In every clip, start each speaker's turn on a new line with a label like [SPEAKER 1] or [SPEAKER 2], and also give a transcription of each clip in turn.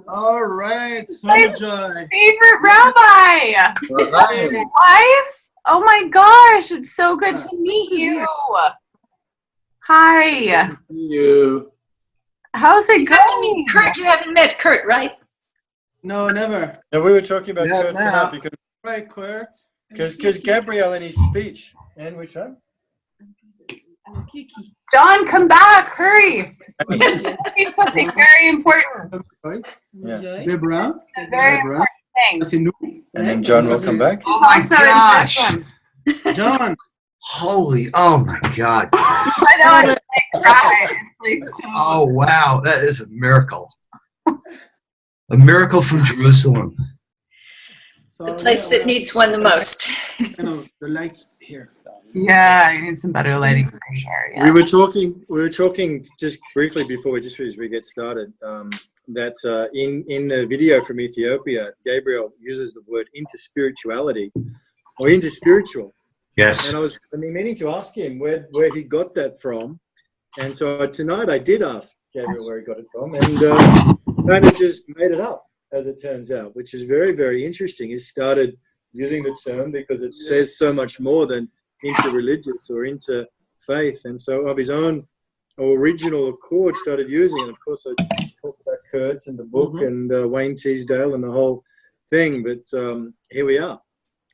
[SPEAKER 1] All right,
[SPEAKER 2] My
[SPEAKER 1] Sonajai.
[SPEAKER 2] favorite rabbi. Wife. Oh my gosh, it's so good to meet you. Hi.
[SPEAKER 3] You.
[SPEAKER 2] How's it
[SPEAKER 4] You have to meet
[SPEAKER 2] going?
[SPEAKER 4] Kurt. You haven't met Kurt, right?
[SPEAKER 1] No, never.
[SPEAKER 5] And we were talking about
[SPEAKER 1] Yeah,
[SPEAKER 5] Kurt
[SPEAKER 1] now.
[SPEAKER 5] tonight
[SPEAKER 1] Right, Kurt.
[SPEAKER 5] because Gabriel in his speech, and which one?
[SPEAKER 2] John, come back. Hurry. It's something very important.
[SPEAKER 5] Yeah.
[SPEAKER 1] Deborah.
[SPEAKER 2] A very
[SPEAKER 1] Deborah.
[SPEAKER 2] important thing.
[SPEAKER 1] C'est nous.
[SPEAKER 5] And then John will come back.
[SPEAKER 2] It's
[SPEAKER 6] my
[SPEAKER 2] also
[SPEAKER 6] gosh.
[SPEAKER 2] in Jerusalem.
[SPEAKER 1] John.
[SPEAKER 6] Holy, oh my God.
[SPEAKER 2] I know, I'm like, cry. It's like so.
[SPEAKER 6] Oh, wow. That is a miracle. A miracle from Jerusalem.
[SPEAKER 1] So,
[SPEAKER 4] The place that needs one the most.
[SPEAKER 1] the lights here.
[SPEAKER 2] Yeah, I need some better lighting for sure. Yeah.
[SPEAKER 5] We were talking just briefly before as we get started, that in the video from Ethiopia, Gabriel uses the word interspirituality or interspiritual.
[SPEAKER 6] Yes.
[SPEAKER 5] And I was meaning to ask him where he got that from. And so tonight I did ask Gabriel where he got it from, and kind of just made it up, as it turns out, which is very, very interesting. He started using the term because it says so much more than interreligious or interfaith. And so of his own original accord started using it. Of course, I talked about Kurt and the book and Wayne Teasdale and the whole thing. But here we are.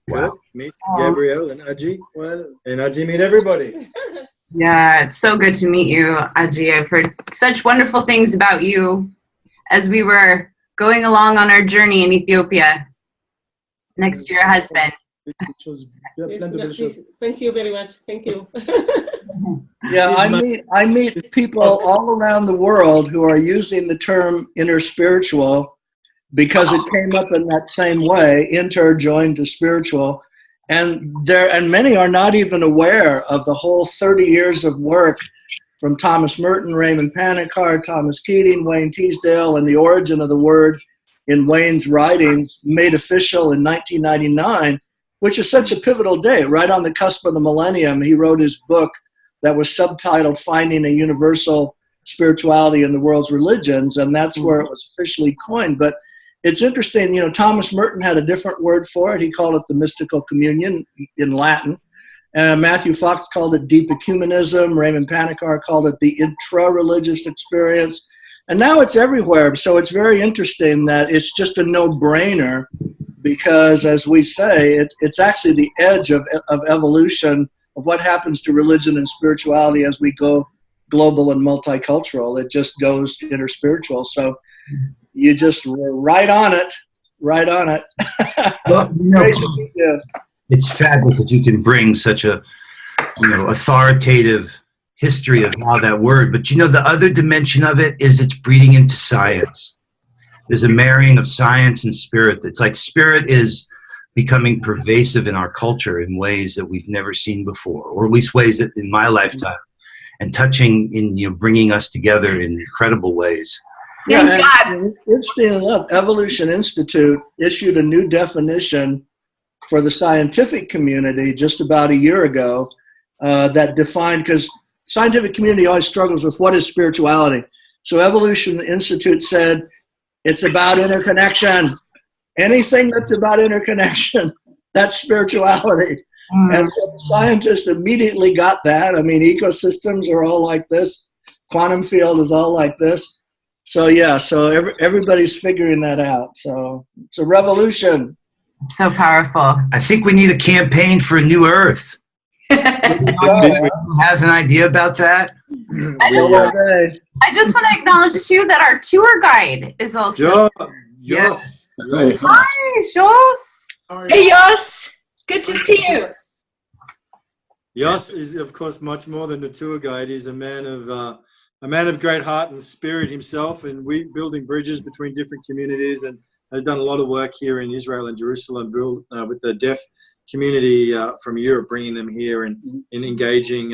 [SPEAKER 6] Wow.
[SPEAKER 5] Kurt, meet Gabriel and Aji. And Aji meet everybody.
[SPEAKER 2] Yeah, it's so good to meet you, Aji. I've heard such wonderful things about you as we were going along on our journey in Ethiopia next to your husband.
[SPEAKER 7] Yes, thank you very much. Thank you.
[SPEAKER 8] Yeah, I meet people all around the world who are using the term interspiritual because it came up in that same way, inter joined to spiritual. And many are not even aware of the whole 30 years of work from Thomas Merton, Raymond Panikar, Thomas Keating, Wayne Teasdale, and the origin of the word in Wayne's writings made official in 1999, which is such a pivotal day, right on the cusp of the millennium. He wrote his book that was subtitled Finding a Universal Spirituality in the World's Religions, and that's where it was officially coined. But it's interesting, Thomas Merton had a different word for it. He called it the mystical communion in Latin. Matthew Fox called it deep ecumenism. Raymond Panikar called it the intra-religious experience. And now it's everywhere. So it's very interesting that it's just a no-brainer because, as we say, it's actually the edge of evolution of what happens to religion and spirituality as we go global and multicultural. It just goes interspiritual. So you just were right on it.
[SPEAKER 6] Well, it's fabulous that you can bring such a, authoritative history of how that word. But the other dimension of it is it's breeding into science. There's a marrying of science and spirit. It's like spirit is becoming pervasive in our culture in ways that we've never seen before, or at least ways that in my lifetime, and touching in bringing us together in incredible ways.
[SPEAKER 4] Thank God.
[SPEAKER 8] Interesting enough, Evolution Institute issued a new definition for the scientific community just about a year ago that defined, because scientific community always struggles with what is spirituality. So Evolution Institute said it's about interconnection. Anything that's about interconnection, that's spirituality. And so the scientists immediately got that. I mean, ecosystems are all like this. Quantum field is all like this. So everybody's figuring that out. So it's a revolution.
[SPEAKER 2] So powerful.
[SPEAKER 6] I think we need a campaign for a new Earth. Who has an idea about that?
[SPEAKER 2] I just want to acknowledge too that our tour guide is also.
[SPEAKER 5] Yes.
[SPEAKER 2] Hi, Jos.
[SPEAKER 4] Hey, Yos. Good to see you.
[SPEAKER 5] Yos is, of course, much more than a tour guide. He's a man of great heart and spirit himself, and we building bridges between different communities, and has done a lot of work here in Israel and Jerusalem with the deaf community from Europe, bringing them here and engaging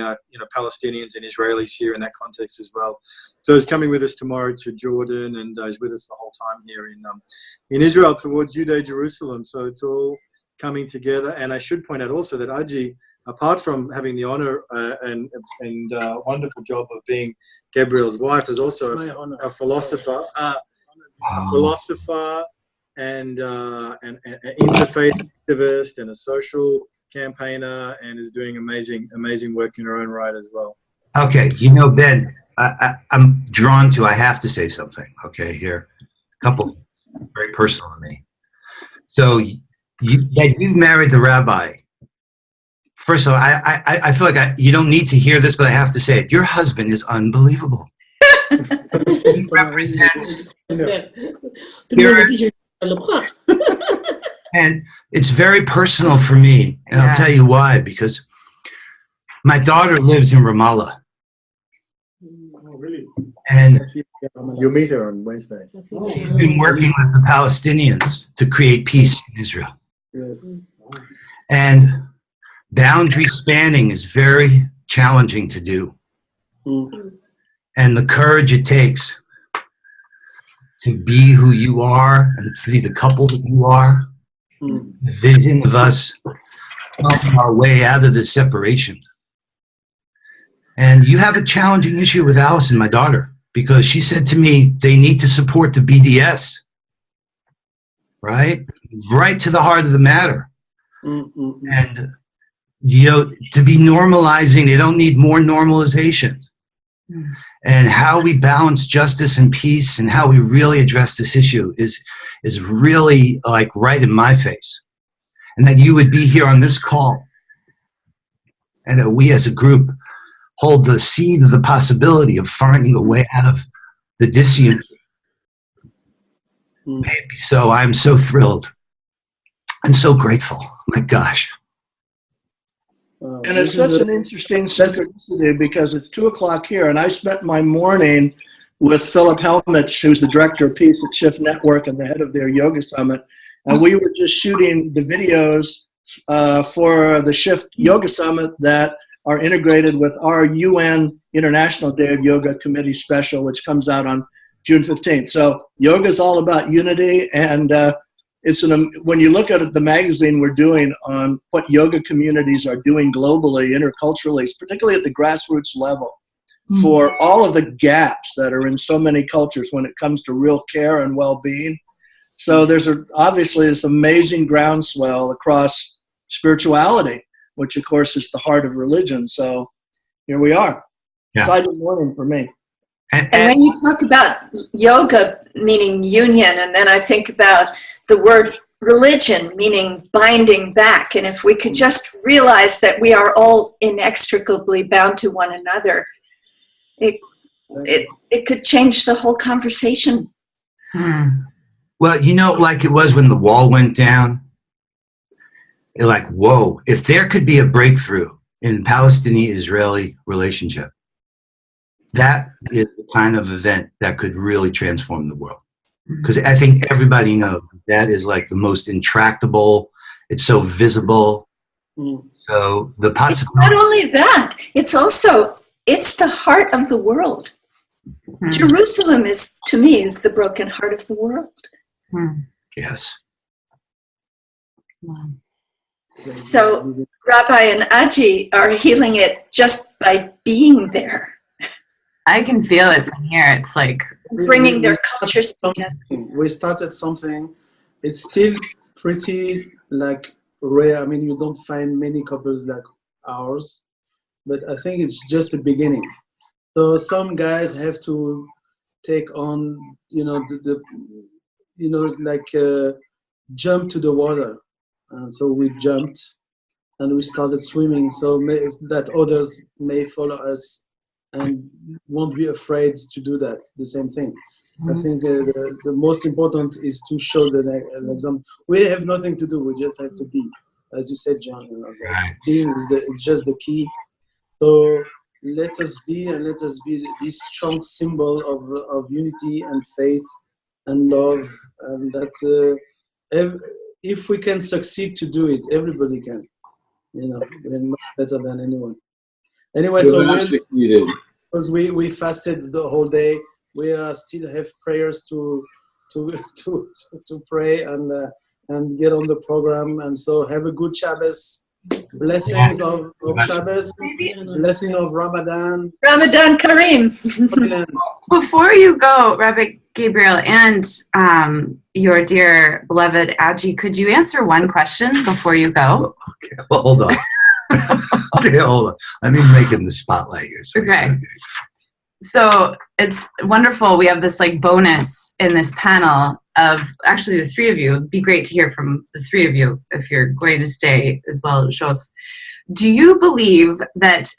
[SPEAKER 5] Palestinians and Israelis here in that context as well. So he's coming with us tomorrow to Jordan, and he's with us the whole time here in Israel towards Judea, Jerusalem. So it's all coming together. And I should point out also that Aji apart from having the honor and wonderful job of being Gabriel's wife, is also
[SPEAKER 1] It's my honor.
[SPEAKER 5] a philosopher, and an interfaith activist and a social campaigner, and is doing amazing work in her own right as well.
[SPEAKER 6] Okay, Ben, I'm drawn to. I have to say something. Okay, here, a couple very personal to me. So you've married the rabbi. First of all, I feel like you don't need to hear this, but I have to say it. Your husband is unbelievable. He represents
[SPEAKER 7] Yes. Tout le monde dit, je vais le croire.
[SPEAKER 6] And it's very personal for me, and I'll tell you why. Because my daughter lives in Ramallah,
[SPEAKER 1] Oh, really?
[SPEAKER 6] and
[SPEAKER 5] You'll meet her on Wednesday.
[SPEAKER 6] she's been working with the Palestinians to create peace in Israel.
[SPEAKER 5] Yes.
[SPEAKER 6] And boundary spanning is very challenging to do. And the courage it takes to be who you are and to be the couple that you are, the vision of us finding our way out of this separation. And you have a challenging issue with Allison, my daughter, because she said to me, they need to support the BDS, right? Right to the heart of the matter. And, to be normalizing, they don't need more normalization. And how we balance justice and peace and how we really address this issue is really like right in my face. And that you would be here on this call and that we as a group hold the seed of the possibility of finding a way out of the dissonance. Maybe so. I'm so thrilled and so grateful. My gosh.
[SPEAKER 8] And it's such an interesting synchronicity because it's 2:00 here, and I spent my morning with Philip Helmich, who's the director of Peace at Shift Network and the head of their yoga summit, and we were just shooting the videos for the Shift Yoga Summit that are integrated with our UN International Day of Yoga Committee special, which comes out on June 15th. So yoga is all about unity, and when you look at the magazine we're doing on what yoga communities are doing globally, interculturally, particularly at the grassroots level, for all of the gaps that are in so many cultures when it comes to real care and well-being. So there's obviously this amazing groundswell across spirituality, which of course is the heart of religion. So here we are.
[SPEAKER 6] Yeah.
[SPEAKER 8] Friday morning for me.
[SPEAKER 4] And when you talk about yoga meaning union, and then I think about the word religion meaning binding back, and if we could just realize that we are all inextricably bound to one another, it could change the whole conversation.
[SPEAKER 6] Well, like it was when the wall went down, you're like, whoa, if there could be a breakthrough in Palestinian-Israeli relationship, that is the kind of event that could really transform the world. Because I think everybody knows that is like the most intractable, it's so visible. So the possibility.
[SPEAKER 4] It's not only that, it's the heart of the world. Jerusalem to me, is the broken heart of the world.
[SPEAKER 6] Yes.
[SPEAKER 4] So Rabbi and Aji are healing it just by being there.
[SPEAKER 2] I can feel it from here. It's like
[SPEAKER 4] Bringing their cultures together.
[SPEAKER 1] We started something. It's still pretty rare. I mean, you don't find many couples like ours, but I think it's just a beginning. So some guys have to take on, jump to the water. And so we jumped and we started swimming so that others may follow us and won't be afraid to do that, the same thing. I think the most important is to show an example. We have nothing to do, we just have to be. As you said, John, being is just the key. So let us be, and let us be this strong symbol of unity and faith and love, and that if we can succeed to do it, everybody can. We're not better than anyone. Anyway, so because we fasted the whole day, we still have prayers to pray and get on the program. And so have a good Shabbos Blessings of Shabbos, blessing of Ramadan.
[SPEAKER 4] Ramadan Kareem.
[SPEAKER 2] Before you go, Rabbi Gabriel and your dear beloved Aji, could you answer one question before you go?
[SPEAKER 6] Okay, well, hold on. Okay, hold on. Let me make him the spotlight here.
[SPEAKER 2] Okay. So it's wonderful. We have this like bonus in this panel of actually the three of you. It'd be great to hear from the three of you if you're going to stay as well, Jos. Do you believe that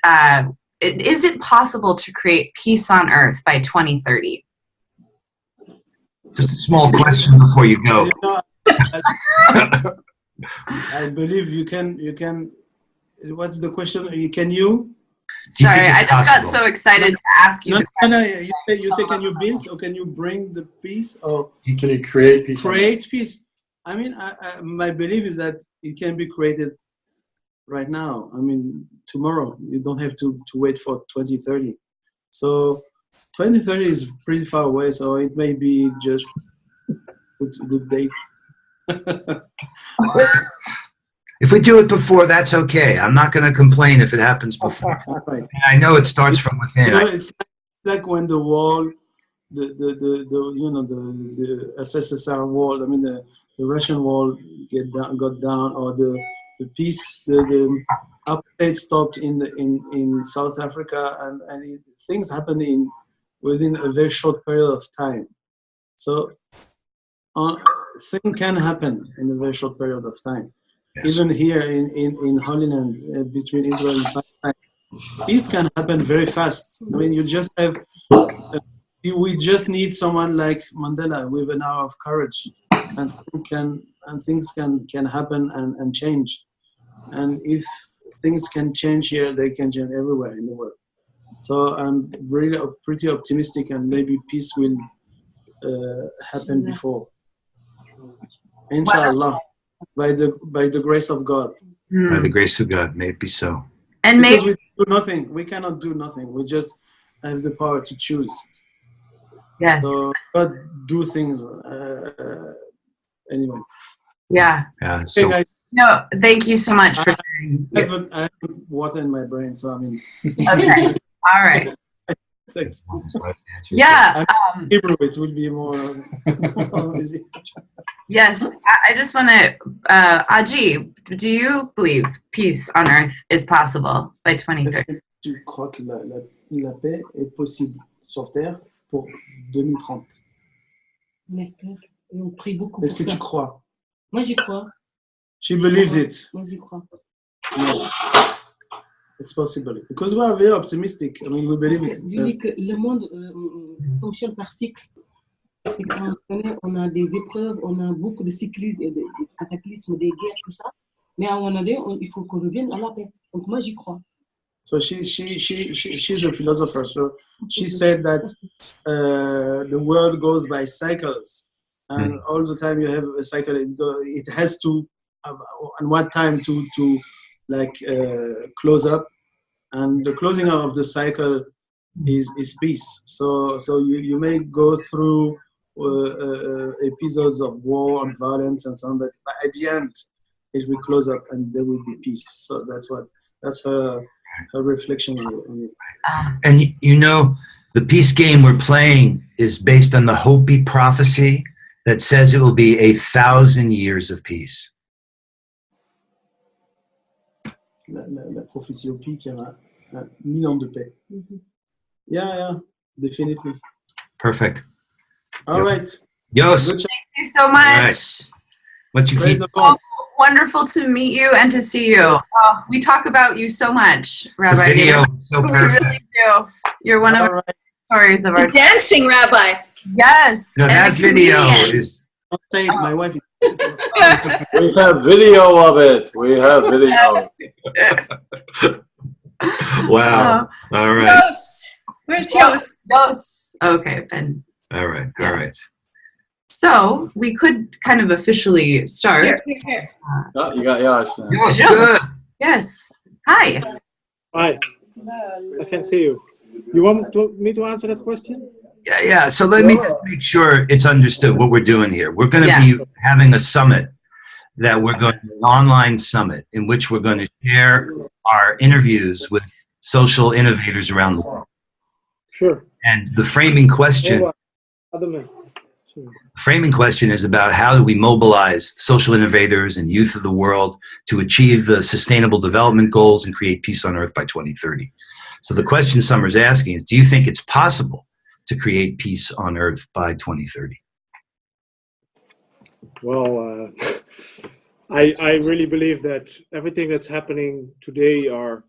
[SPEAKER 2] is it possible to create peace on earth by 2030?
[SPEAKER 6] Just a small question before you go.
[SPEAKER 1] I believe you can. What's the question? Can you?
[SPEAKER 2] Sorry, I just got so excited to ask you.
[SPEAKER 1] No. You say can you build or can you bring the peace or
[SPEAKER 5] Can you create peace?
[SPEAKER 1] create peace? I mean, my belief is that it can be created right now. I mean, tomorrow. You don't have to wait for 2030. So 2030 is pretty far away. So it may be just good date.
[SPEAKER 6] If we do it before, that's okay. I'm not going to complain if it happens before.
[SPEAKER 1] Right.
[SPEAKER 6] And I know it starts from within.
[SPEAKER 1] You know, it's like when the wall, the SSSR wall. I mean, the Russian wall got down, or the peace, the apartheid stopped in South Africa, and things happened within a very short period of time. So, things can happen in a very short period of time. Yes. Even here in Holy Land, between Israel and Palestine, peace can happen very fast. I mean, you just have, we just need someone like Mandela with an hour of courage, and things can happen and change. And if things can change here, they can change everywhere in the world. So I'm really pretty optimistic, and maybe peace will happen before. Inshallah. By the grace of God.
[SPEAKER 6] By the grace of God, may it be so.
[SPEAKER 2] And
[SPEAKER 1] because we do nothing, we cannot do nothing. We just have the power to choose.
[SPEAKER 2] Yes.
[SPEAKER 1] So God do things anyway.
[SPEAKER 2] Yeah.
[SPEAKER 6] Yeah. So,
[SPEAKER 1] okay,
[SPEAKER 2] no, thank you so much for sharing.
[SPEAKER 1] I have water in my brain, so I mean.
[SPEAKER 2] Okay. All right. Yeah.
[SPEAKER 1] Hebrew, it will be more easy.
[SPEAKER 2] Yes, I just want to, Aji, do you believe peace on earth is possible by 2030?
[SPEAKER 1] Tu crois que la paix est possible sur Terre pour 2030?
[SPEAKER 7] On espère et on prie beaucoup pour
[SPEAKER 1] Est-ce que
[SPEAKER 7] ça.
[SPEAKER 1] tu crois?
[SPEAKER 7] Moi, j'y crois.
[SPEAKER 1] She believes it.
[SPEAKER 7] Moi, j'y crois.
[SPEAKER 1] Yes. It's possible. Because we are very optimistic. I mean, we believe it.
[SPEAKER 7] Vu que le monde fonctionne par cycle. On a des épreuves, on a beaucoup de cyclisme, des cataclysmes, des guerres, tout ça. Mais à un moment donné, il faut qu'on revienne à la paix. Donc moi, j'y crois.
[SPEAKER 1] So she's a philosopher. So she said that the world goes by cycles, and all the time you have a cycle. It has to, on what time to like close up, and the closing of the cycle is peace. So you may go through episodes of war and violence and so on, but at the end it will close up and there will be peace. So that's her reflection on it.
[SPEAKER 6] And you know, the peace game we're playing is based on the Hopi prophecy that says it will be 1,000 years of peace.
[SPEAKER 1] La prophétie Hopi qui a 1000 ans de paix. Yeah, definitely.
[SPEAKER 6] Perfect.
[SPEAKER 1] All right.
[SPEAKER 6] Yes.
[SPEAKER 1] Good job.
[SPEAKER 2] Thank you so much.
[SPEAKER 6] Right. What you
[SPEAKER 1] Praise
[SPEAKER 6] keep?
[SPEAKER 1] the Lord.
[SPEAKER 2] Wonderful to meet you and to see you. We talk about you so much, Rabbi.
[SPEAKER 6] The video is so
[SPEAKER 2] We
[SPEAKER 6] perfect.
[SPEAKER 2] really do. You're one of
[SPEAKER 1] All
[SPEAKER 2] our
[SPEAKER 1] right.
[SPEAKER 2] stories of
[SPEAKER 4] The
[SPEAKER 2] our
[SPEAKER 4] dancing rabbi.
[SPEAKER 2] yes.
[SPEAKER 6] No,
[SPEAKER 2] and
[SPEAKER 6] that
[SPEAKER 2] the
[SPEAKER 6] video
[SPEAKER 2] comedian.
[SPEAKER 6] is
[SPEAKER 1] Don't say it. My wife is.
[SPEAKER 3] We have video of it. We have video.
[SPEAKER 6] wow. All right.
[SPEAKER 4] Yos. Where's Yos?
[SPEAKER 2] Yes. Okay, Ben.
[SPEAKER 6] All right. All right.
[SPEAKER 2] So we could kind of officially start.
[SPEAKER 4] Here.
[SPEAKER 3] Oh, you got Yash now.
[SPEAKER 6] Yes,
[SPEAKER 2] Yes.
[SPEAKER 6] good.
[SPEAKER 2] Yes. Hi.
[SPEAKER 9] Hi, I can see you. You want me to answer that question?
[SPEAKER 6] Yeah. So let me just make sure it's understood what we're doing here. We're going to
[SPEAKER 2] Yeah.
[SPEAKER 6] be having a summit that we're going to do an online summit in which we're going to share our interviews with social innovators around the world.
[SPEAKER 9] Sure.
[SPEAKER 6] And the framing question,
[SPEAKER 9] Other man. Sure.
[SPEAKER 6] framing question is about how do we mobilize social innovators and youth of the world to achieve the sustainable development goals and create peace on earth by 2030. So the question Summer's asking is, do you think it's possible to create peace on earth by 2030?
[SPEAKER 9] Well, I really believe that everything that's happening today are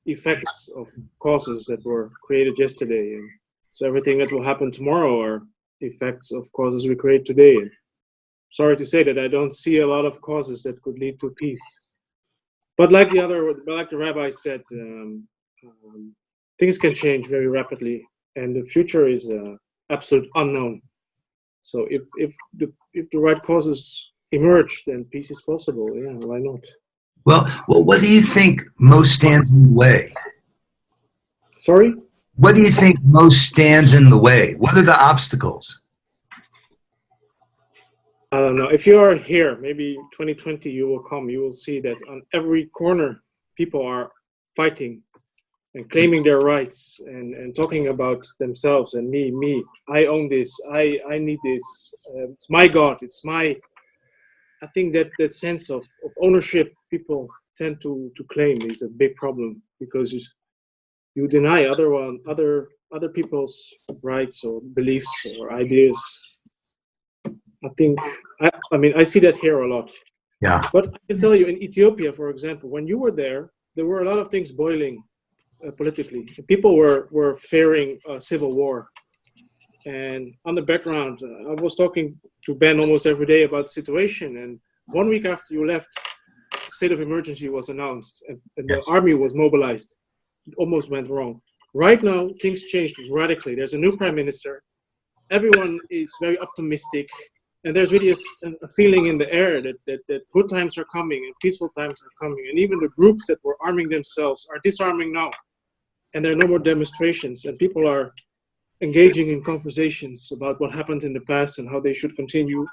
[SPEAKER 9] effects of causes that were created yesterday. And so everything that will happen tomorrow are effects of causes we create today. And sorry to say that I don't see a lot of causes that could lead to peace. But like the rabbi said, things can change very rapidly, and the future is absolute unknown. So if the right causes emerge, then peace is possible. Yeah, why not?
[SPEAKER 6] Well, what do you think most stands in the way?
[SPEAKER 9] Sorry?
[SPEAKER 6] What do you think most stands in the way? What are the obstacles?
[SPEAKER 9] I don't know. If you are here, maybe 2020, you will see that on every corner, people are fighting and claiming their rights and talking about themselves and me. I own this. I need this. It's my God. It's my. I think that sense of ownership people tend to claim is a big problem, because you deny other people's rights or beliefs or ideas. I think I see that here a lot.
[SPEAKER 6] Yeah.
[SPEAKER 9] But I can tell you, in Ethiopia, for example, when you were there were a lot of things boiling politically. People were fearing a civil war. And on the background, I was talking to Ben almost every day about the situation. And 1 week after you left, the state of emergency was announced, and the army was mobilized. It almost went wrong. Right now, things changed radically. There's a new prime minister. Everyone is very optimistic. And there's really a feeling in the air that good times are coming and peaceful times are coming. And even the groups that were arming themselves are disarming now. And there are no more demonstrations. And people are engaging in conversations about what happened in the past and how they should continue.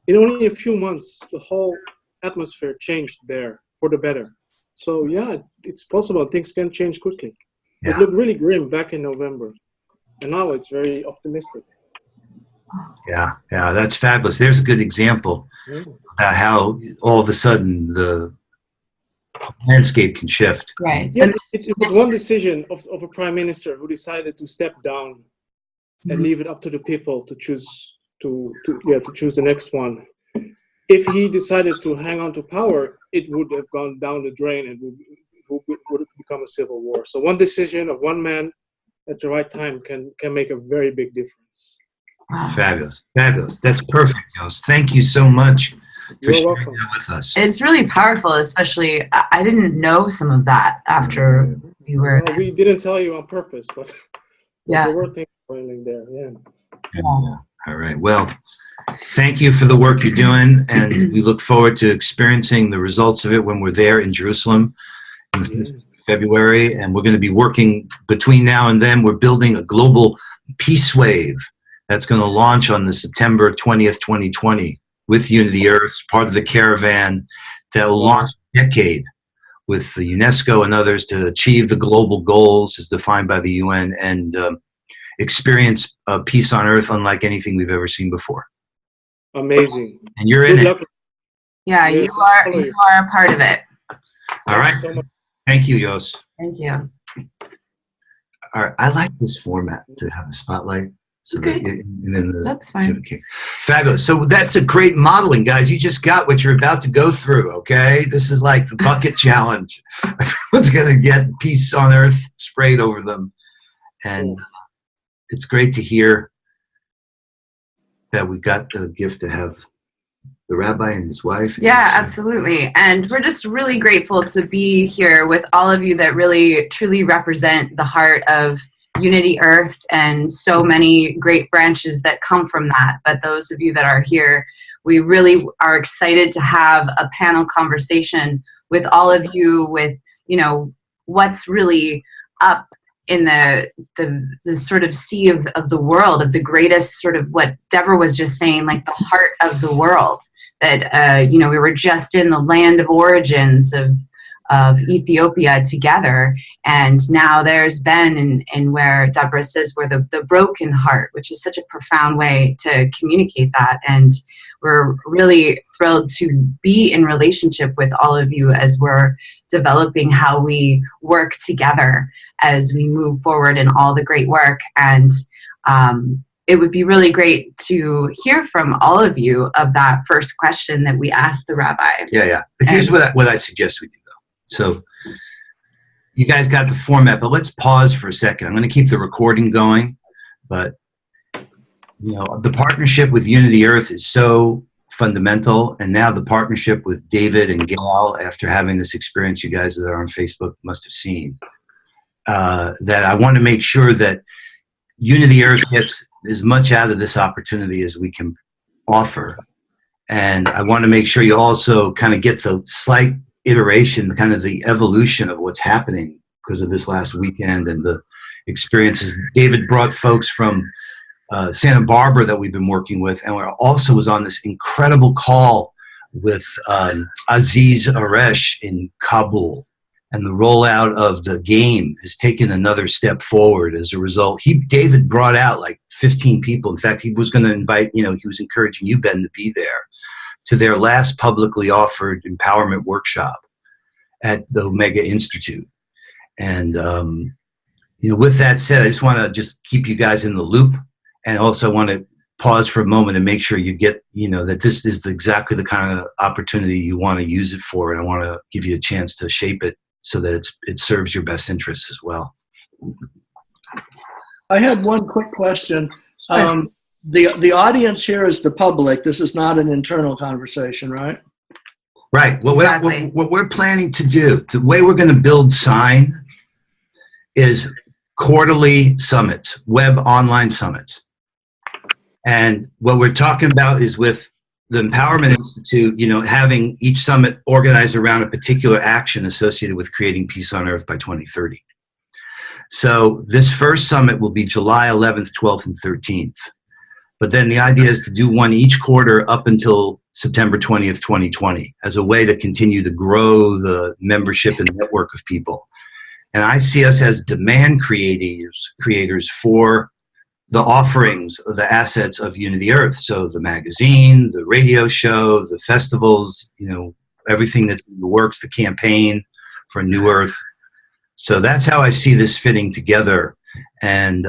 [SPEAKER 9] In only a few months, the whole atmosphere changed there for the better. So yeah, it's possible. Things can change quickly.
[SPEAKER 6] Yeah.
[SPEAKER 9] It looked really grim back in November. And now it's very optimistic.
[SPEAKER 6] Yeah, that's fabulous. There's a good example about how all of a sudden the landscape can shift.
[SPEAKER 2] Right.
[SPEAKER 9] Yeah, it was one decision of a prime minister who decided to step down and leave it up to the people to choose to choose the next one. If he decided to hang on to power, it would have gone down the drain and would have become a civil war. So one decision of one man at the right time can make a very big difference.
[SPEAKER 6] Fabulous. That's perfect, Jos. Thank you so much for sharing that with us.
[SPEAKER 2] It's really powerful, especially I didn't know some of that after we were.
[SPEAKER 9] Well, we didn't tell you on purpose, but
[SPEAKER 2] Yeah.
[SPEAKER 9] there were things boiling there. Yeah.
[SPEAKER 6] All right. Well, thank you for the work you're doing, and we look forward to experiencing the results of it when we're there in Jerusalem in February. And we're going to be working between now and then. We're building a global peace wave that's going to launch on the September 20th, 2020 with Unity Earth, part of the caravan that will launch a decade with the UNESCO and others to achieve the global goals as defined by the UN and experience peace on earth unlike anything we've ever seen before.
[SPEAKER 9] Amazing.
[SPEAKER 6] And you're
[SPEAKER 9] Good
[SPEAKER 6] in
[SPEAKER 9] luck.
[SPEAKER 6] it.
[SPEAKER 2] Yeah,
[SPEAKER 9] Yes,
[SPEAKER 2] you are a part of it.
[SPEAKER 6] All right.
[SPEAKER 9] So much.
[SPEAKER 6] Thank you, Jos.
[SPEAKER 2] Thank you.
[SPEAKER 6] All right. I like this format to have the spotlight. So
[SPEAKER 2] Okay.
[SPEAKER 6] and then
[SPEAKER 2] That's fine.
[SPEAKER 6] Okay. Fabulous. So that's a great modeling, guys. You just got what you're about to go through, okay? This is like the bucket challenge. Everyone's going to get peace on earth sprayed over them. And it's great to hear that we got the gift to have the rabbi and his wife.
[SPEAKER 2] Yeah, absolutely. And we're just really grateful to be here with all of you that really, truly represent the heart of Unity Earth and so many great branches that come from that. But those of you that are here, we really are excited to have a panel conversation with all of you with, you know, what's really up in the sort of sea of the world, of the greatest sort of what Deborah was just saying, like the heart of the world. that we were just in the land of origins of Ethiopia together, and now there's Ben and where Deborah says we're the broken heart, which is such a profound way to communicate that. And we're really thrilled to be in relationship with all of you as we're developing how we work together as we move forward in all the great work. And it would be really great to hear from all of you of that first question that we asked the rabbi.
[SPEAKER 6] Yeah. But here's what I suggest we do, though. So you guys got the format, but let's pause for a second. I'm going to keep the recording going, but the partnership with Unity Earth is so fundamental, and now the partnership with David and Gail, after having this experience you guys that are on Facebook must have seen, that I want to make sure that Unity Earth gets as much out of this opportunity as we can offer. And I want to make sure you also kind of get the slight iteration, kind of the evolution of what's happening because of this last weekend and the experiences. David brought folks from Santa Barbara that we've been working with, and we also was on this incredible call with Aziz Aresh in Kabul. And the rollout of the game has taken another step forward as a result. David brought out like 15 people. In fact, he was going to invite, he was encouraging you, Ben, to be there, to their last publicly offered empowerment workshop at the Omega Institute. And, with that said, I just want to just keep you guys in the loop, and also want to pause for a moment and make sure you get, that this is exactly the kind of opportunity you want to use it for. And I want to give you a chance to shape it so that it serves your best interests as well.
[SPEAKER 8] I had one quick question. The audience here is the public. This is not an internal conversation, right?
[SPEAKER 6] Right. Well,
[SPEAKER 2] exactly.
[SPEAKER 6] What we're planning to do, the way we're going to build Sign is quarterly summits, web online summits. And what we're talking about is with the Empowerment Institute, having each summit organized around a particular action associated with creating peace on earth by 2030. So this first summit will be July 11th, 12th, and 13th. But then the idea is to do one each quarter up until September 20th, 2020, as a way to continue to grow the membership and network of people. And I see us as demand creators for the offerings, the assets of Unity Earth. So the magazine, the radio show, the festivals, everything that's in the works, the campaign for New Earth. So that's how I see this fitting together. And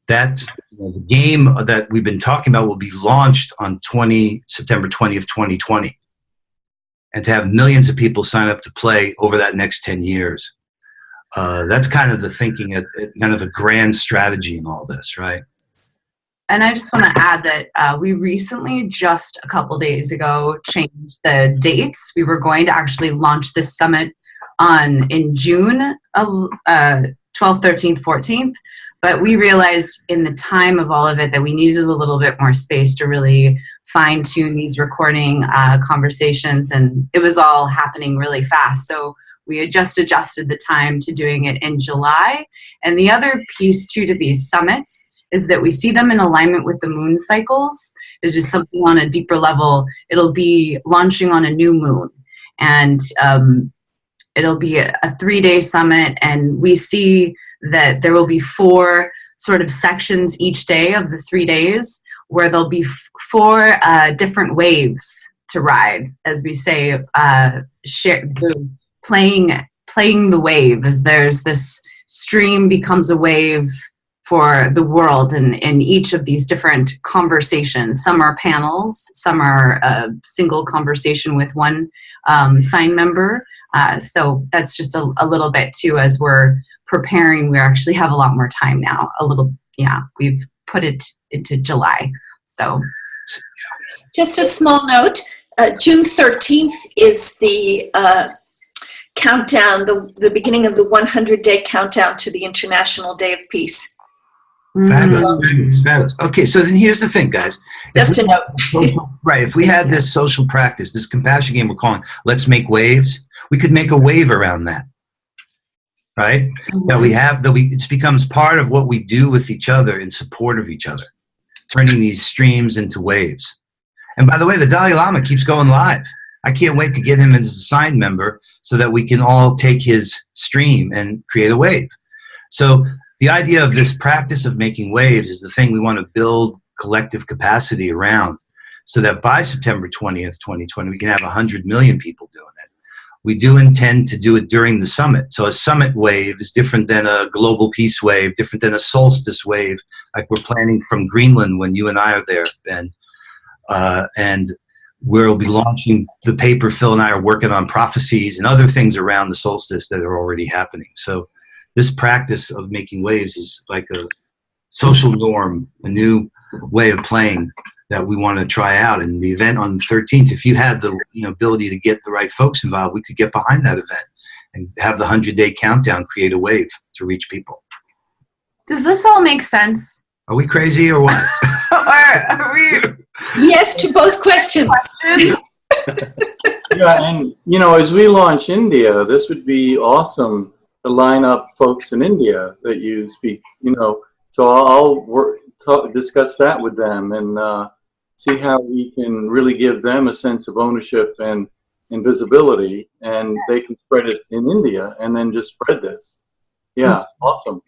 [SPEAKER 6] that's the game that we've been talking about will be launched on September 20th, 2020. And to have millions of people sign up to play over that next 10 years. That's kind of the thinking, kind of a grand strategy in all this, right?
[SPEAKER 2] And I just want to add that we recently, just a couple days ago, changed the dates. We were going to actually launch this summit in June, 12th, 13th, 14th. But we realized in the time of all of it that we needed a little bit more space to really fine-tune these recording conversations. And it was all happening really fast. So we had just adjusted the time to doing it in July. And the other piece, too, to these summits is that we see them in alignment with the moon cycles. It's just something on a deeper level. It'll be launching on a new moon. And it'll be a 3-day summit. And we see that there will be 4 sort of sections each day of the 3 days where there'll be 4 different waves to ride, as we say, playing the wave, as there's this stream becomes a wave for the world, and in each of these different conversations. Some are panels, some are a single conversation with one Sign member. So that's just a little bit too, as we're preparing. We actually have a lot more time now. We've put it into July. So
[SPEAKER 4] just a small note, June 13th is the countdown, the beginning of the 100-day countdown to the International Day of Peace.
[SPEAKER 6] Fabulous. Fabulous. Okay, so then here's the thing, guys.
[SPEAKER 4] Just a note.
[SPEAKER 6] Right, if we had this social practice, this compassion game we're calling Let's Make Waves, we could make a wave around that. Right? Mm-hmm. It becomes part of what we do with each other in support of each other, turning these streams into waves. And by the way, the Dalai Lama keeps going live. I can't wait to get him as a signed member so that we can all take his stream and create a wave. So the idea of this practice of making waves is the thing we want to build collective capacity around, so that by September 20th, 2020, we can have 100 million people doing it. We do intend to do it during the summit. So a summit wave is different than a global peace wave, different than a solstice wave, like we're planning from Greenland when you and I are there, Ben. And we'll be launching the paper. Phil and I are working on prophecies and other things around the solstice that are already happening. So this practice of making waves is like a social norm, a new way of playing that we want to try out. And the event on the 13th, if you had the ability to get the right folks involved, we could get behind that event and have the 100-day countdown create a wave to reach people.
[SPEAKER 2] Does this all make sense?
[SPEAKER 6] Are we crazy or what?
[SPEAKER 2] Or are we?
[SPEAKER 4] Yes to both questions.
[SPEAKER 3] Yeah, and as we launch India, this would be awesome to line up folks in India that you speak. So I'll discuss that with them and see how we can really give them a sense of ownership and visibility, and they can spread it in India and then just spread this. Yeah, awesome.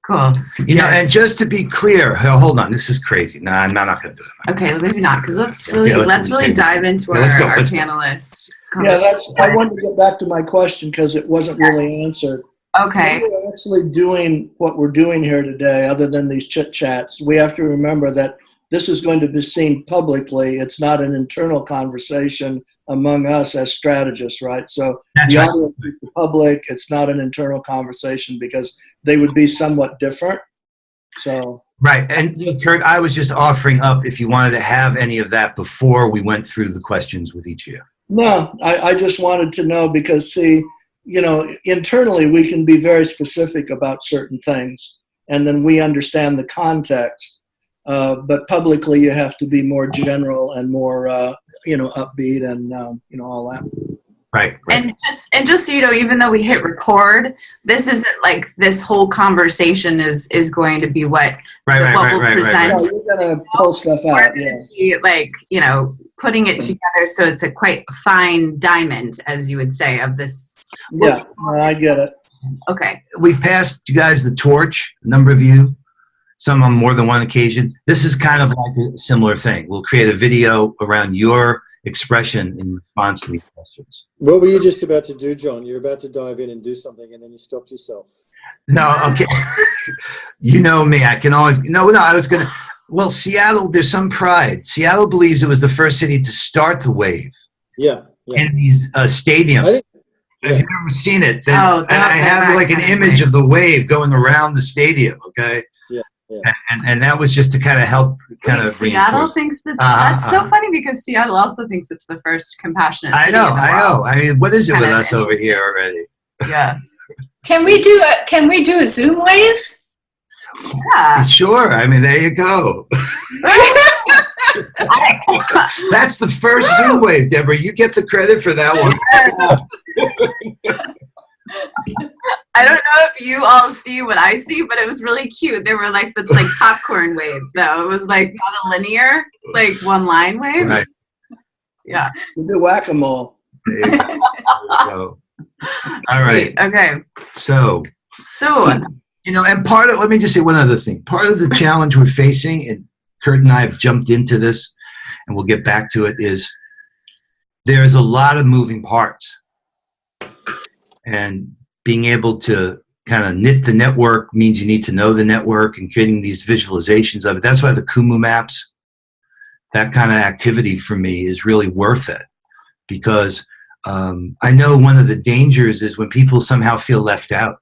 [SPEAKER 2] Cool.
[SPEAKER 6] And just to be clear, hold on, this is crazy. No, I'm not going to do it.
[SPEAKER 2] Okay, maybe not, because let's really dive into our panelists.
[SPEAKER 8] Yeah, I wanted to get back to my question because it wasn't really answered.
[SPEAKER 2] Okay.
[SPEAKER 8] When we're actually doing what we're doing here today, other than these chit chats, we have to remember that this is going to be seen publicly. It's not an internal conversation among us as strategists, right? So the audience is the public. It's not an internal conversation because they would be somewhat different. So
[SPEAKER 6] right, and Kurt, I was just offering up if you wanted to have any of that before we went through the questions with each of you.
[SPEAKER 8] No, I just wanted to know because, see, internally we can be very specific about certain things, and then we understand the context. But publicly, you have to be more general and more, upbeat and all that.
[SPEAKER 6] Right.
[SPEAKER 2] And just so you know, even though we hit record, this isn't like this whole conversation is going to be what we'll present.
[SPEAKER 8] Yeah, you're gonna pull stuff out. Yeah.
[SPEAKER 2] Like putting it together so it's a quite fine diamond, as you would say, of this.
[SPEAKER 8] Yeah, I get it.
[SPEAKER 2] Okay.
[SPEAKER 6] We've passed you guys the torch, a number of you, some on more than one occasion. This is kind of like a similar thing. We'll create a video around your expression in response to these questions.
[SPEAKER 5] What were you just about to do, John? You're about to dive in and do something, and then you stopped yourself.
[SPEAKER 6] No, okay. You know me. I can always... No, I was going to... Well, Seattle, there's some pride. Seattle believes it was the first city to start the wave.
[SPEAKER 5] Yeah.
[SPEAKER 6] In these stadiums. If you've never seen it, then I have like an image of the wave going around the stadium, okay?
[SPEAKER 5] Yeah.
[SPEAKER 6] And that was just to kind of help
[SPEAKER 2] Seattle thinks that's so funny because Seattle also thinks it's the first compassionate city in the world.
[SPEAKER 6] I know. I mean, what is it with us over here already?
[SPEAKER 2] Yeah.
[SPEAKER 4] Can we do a Zoom wave?
[SPEAKER 2] Yeah.
[SPEAKER 6] Sure. I mean, there you go. That's the first Zoom wave, Deborah. You get the credit for that one.
[SPEAKER 2] I don't know if you all see what I see, but it was really cute. They were like, it's like popcorn wave, though. It was like not a linear, like one line wave.
[SPEAKER 6] Right.
[SPEAKER 2] Yeah.
[SPEAKER 8] We do whack-a-mole.
[SPEAKER 6] There you go. All right.
[SPEAKER 2] Okay.
[SPEAKER 6] So, and let me just say one other thing. Part of the challenge we're facing, and Kurt and I have jumped into this, and we'll get back to it, is there's a lot of moving parts. And being able to kind of knit the network means you need to know the network and creating these visualizations of it. That's why the Kumu maps, that kind of activity for me is really worth it. Because I know one of the dangers is when people somehow feel left out.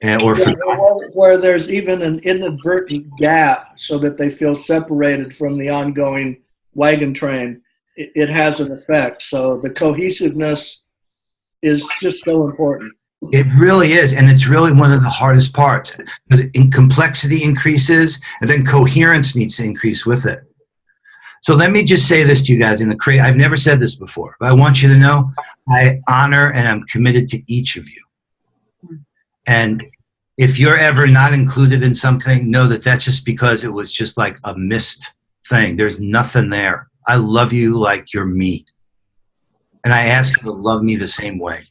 [SPEAKER 8] Where there's even an inadvertent gap so that they feel separated from the ongoing wagon train, it has an effect. So the cohesiveness is just so important.
[SPEAKER 6] It really is, and it's really one of the hardest parts because complexity increases, and then coherence needs to increase with it. So let me just say this to you guys. I've never said this before, but I want you to know I honor and I'm committed to each of you. And if you're ever not included in something, know that that's just because it was just like a missed thing. There's nothing there. I love you like you're me. And I ask you to love me the same way.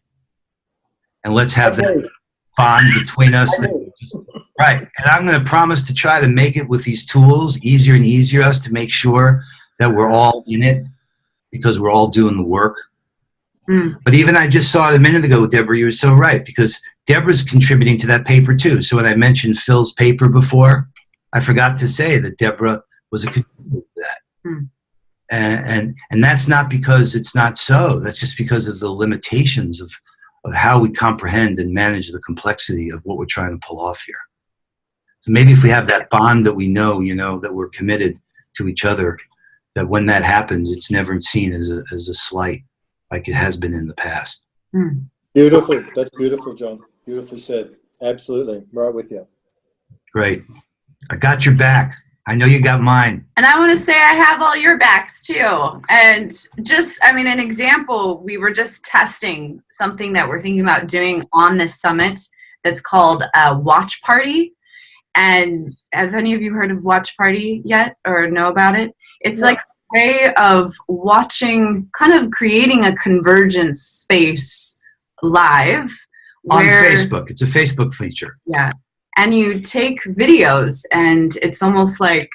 [SPEAKER 6] And let's have that bond between us. Right. And I'm going to promise to try to make it with these tools easier and easier us to make sure that we're all in it because we're all doing the work. But even I just saw it a minute ago, Deborah, you were so right, because Deborah's contributing to that paper too. So when I mentioned Phil's paper before, I forgot to say that Deborah was a contributor to that. And that's not because it's not so. That's just because of the limitations of how we comprehend and manage the complexity of what we're trying to pull off here. So maybe if we have that bond that we know, that we're committed to each other, that when that happens, it's never seen as a slight, like it has been in the past.
[SPEAKER 5] Beautiful. That's beautiful, John. Beautifully said. Absolutely. Right with you.
[SPEAKER 6] Great. I got your back. I know you got mine.
[SPEAKER 2] And I want to say I have all your backs too. And an example, we were just testing something that we're thinking about doing on this summit that's called a watch party. And have any of you heard of watch party yet or know about it? It's like a way of watching, kind of creating a convergence space live.
[SPEAKER 6] On Facebook. It's a Facebook feature.
[SPEAKER 2] Yeah. And you take videos, and it's almost like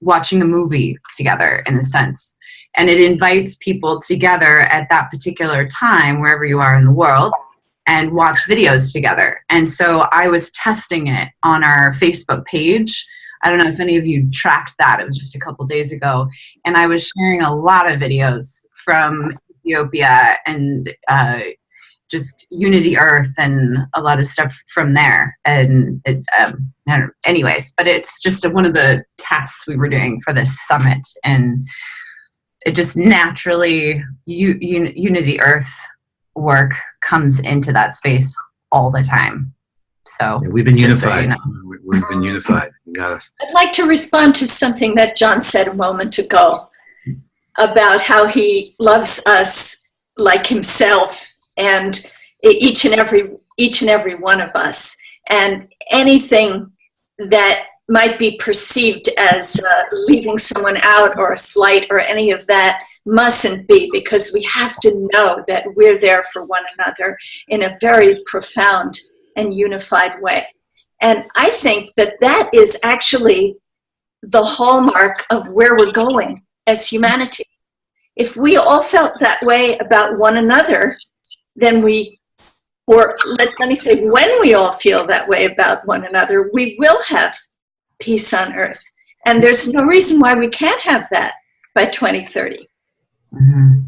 [SPEAKER 2] watching a movie together in a sense. And it invites people together at that particular time, wherever you are in the world, and watch videos together. And so I was testing it on our Facebook page. I don't know if any of you tracked that. It was just a couple days ago. And I was sharing a lot of videos from Ethiopia and just Unity Earth and a lot of stuff from there. And anyways, but it's just one of the tests we were doing for this summit. And it just naturally, Unity Earth work comes into that space all the time. So
[SPEAKER 6] yeah, we've been unified.
[SPEAKER 2] So you know.
[SPEAKER 6] We've been unified.
[SPEAKER 4] I'd like to respond to something that John said a moment ago about how he loves us like himself, and each and every one of us, and anything that might be perceived as leaving someone out or a slight or any of that mustn't be, because we have to know that we're there for one another in a very profound and unified way. And I think that that is actually the hallmark of where we're going as humanity. If we all felt that way about one another, then let me say, when we all feel that way about one another, we will have peace on earth. And there's no reason why we can't have that by 2030.
[SPEAKER 3] Mm-hmm.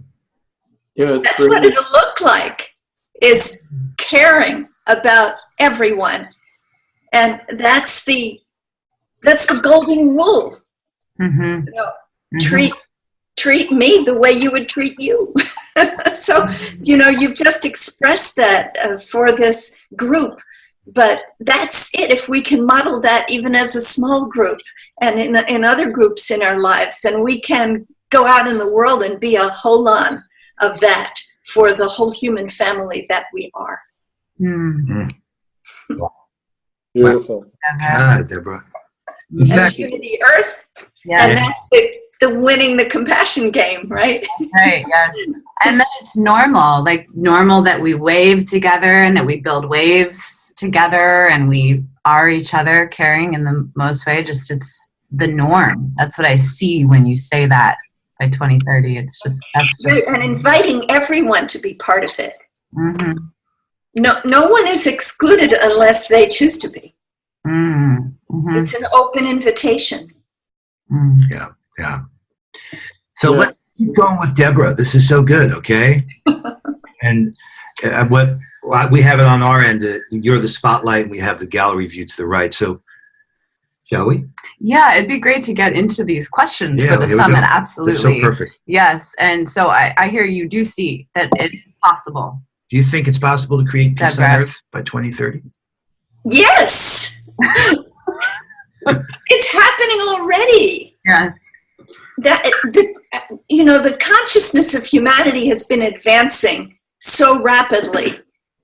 [SPEAKER 3] Yeah,
[SPEAKER 4] that's what it'll look like, is caring about everyone. And that's the golden rule.
[SPEAKER 2] Mm-hmm.
[SPEAKER 4] Treat me the way you would treat you. So, you've just expressed that for this group, but that's it. If we can model that even as a small group and in other groups in our lives, then we can go out in the world and be a whole-on of that for the whole human family that we are.
[SPEAKER 2] Mm.
[SPEAKER 5] Beautiful.
[SPEAKER 6] God, Deborah.
[SPEAKER 4] That's Unity Earth,
[SPEAKER 2] yeah.
[SPEAKER 4] And that's the winning the compassion game, right?
[SPEAKER 2] Right, yes. And then it's normal that we wave together and that we build waves together and we are each other caring in the most way. Just it's the norm. That's what I see when you say that by 2030. That's just
[SPEAKER 4] and inviting everyone to be part of it.
[SPEAKER 2] Mm-hmm.
[SPEAKER 4] No one is excluded unless they choose to be.
[SPEAKER 2] Mm-hmm.
[SPEAKER 4] It's an open invitation.
[SPEAKER 6] Yeah. So let's keep going with Deborah. This is so good, okay? And what we have it on our end, you're the spotlight, and we have the gallery view to the right. So, shall we?
[SPEAKER 2] Yeah, it'd be great to get into these questions for the summit. Absolutely.
[SPEAKER 6] That's so perfect.
[SPEAKER 2] Yes, and so I hear you do see that it's possible.
[SPEAKER 6] Do you think it's possible to create peace on Earth by 2030?
[SPEAKER 4] Yes! It's happening already.
[SPEAKER 2] Yeah.
[SPEAKER 4] The consciousness of humanity has been advancing so rapidly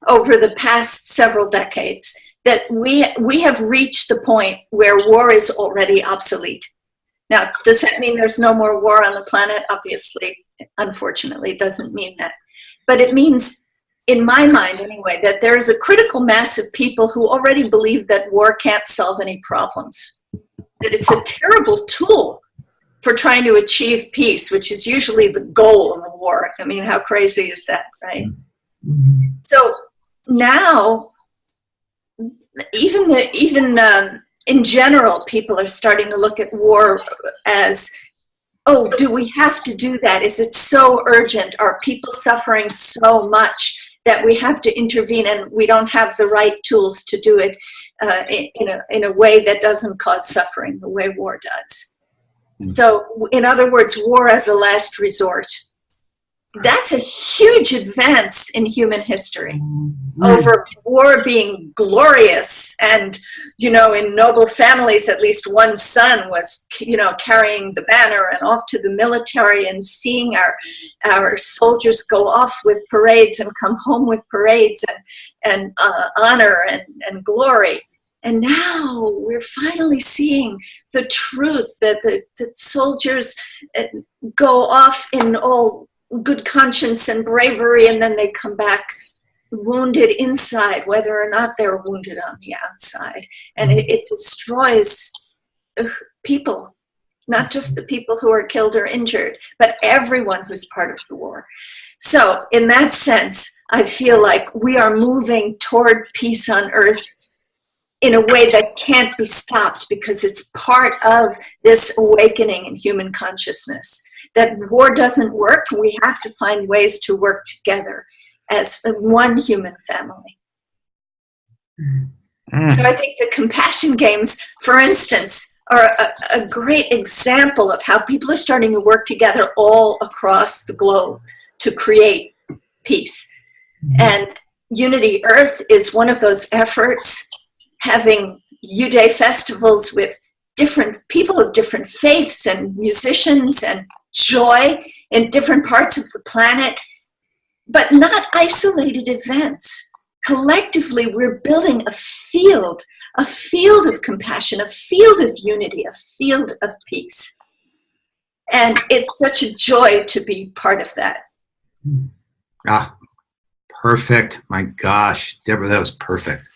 [SPEAKER 4] over the past several decades that we have reached the point where war is already obsolete. Now, does that mean there's no more war on the planet? Obviously, unfortunately, it doesn't mean that. But it means, in my mind anyway, that there is a critical mass of people who already believe that war can't solve any problems. That it's a terrible tool for trying to achieve peace, which is usually the goal of a war. I mean, how crazy is that, right? So now, even in general, people are starting to look at war as, oh, do we have to do that? Is it so urgent? Are people suffering so much that we have to intervene and we don't have the right tools to do it in a way that doesn't cause suffering the way war does? So, in other words, war as a last resort. That's a huge advance in human history over war being glorious. And, you know, in noble families, at least one son was, you know, carrying the banner and off to the military, and seeing our soldiers go off with parades and come home with parades and honor and glory. And now we're finally seeing the truth that the soldiers go off in all good conscience and bravery, and then they come back wounded inside, whether or not they're wounded on the outside. And it destroys people, not just the people who are killed or injured, but everyone who's part of the war. So in that sense, I feel like we are moving toward peace on earth in a way that can't be stopped, because it's part of this awakening in human consciousness. That war doesn't work, we have to find ways to work together as one human family. So I think the compassion games, for instance, are a great example of how people are starting to work together all across the globe to create peace. And Unity Earth is one of those efforts, having U-Day festivals with different people of different faiths and musicians and joy in different parts of the planet, but not isolated events. Collectively, we're building a field of compassion, a field of unity, a field of peace. And it's such a joy to be part of that.
[SPEAKER 6] Ah, perfect. My gosh, Deborah, that was perfect.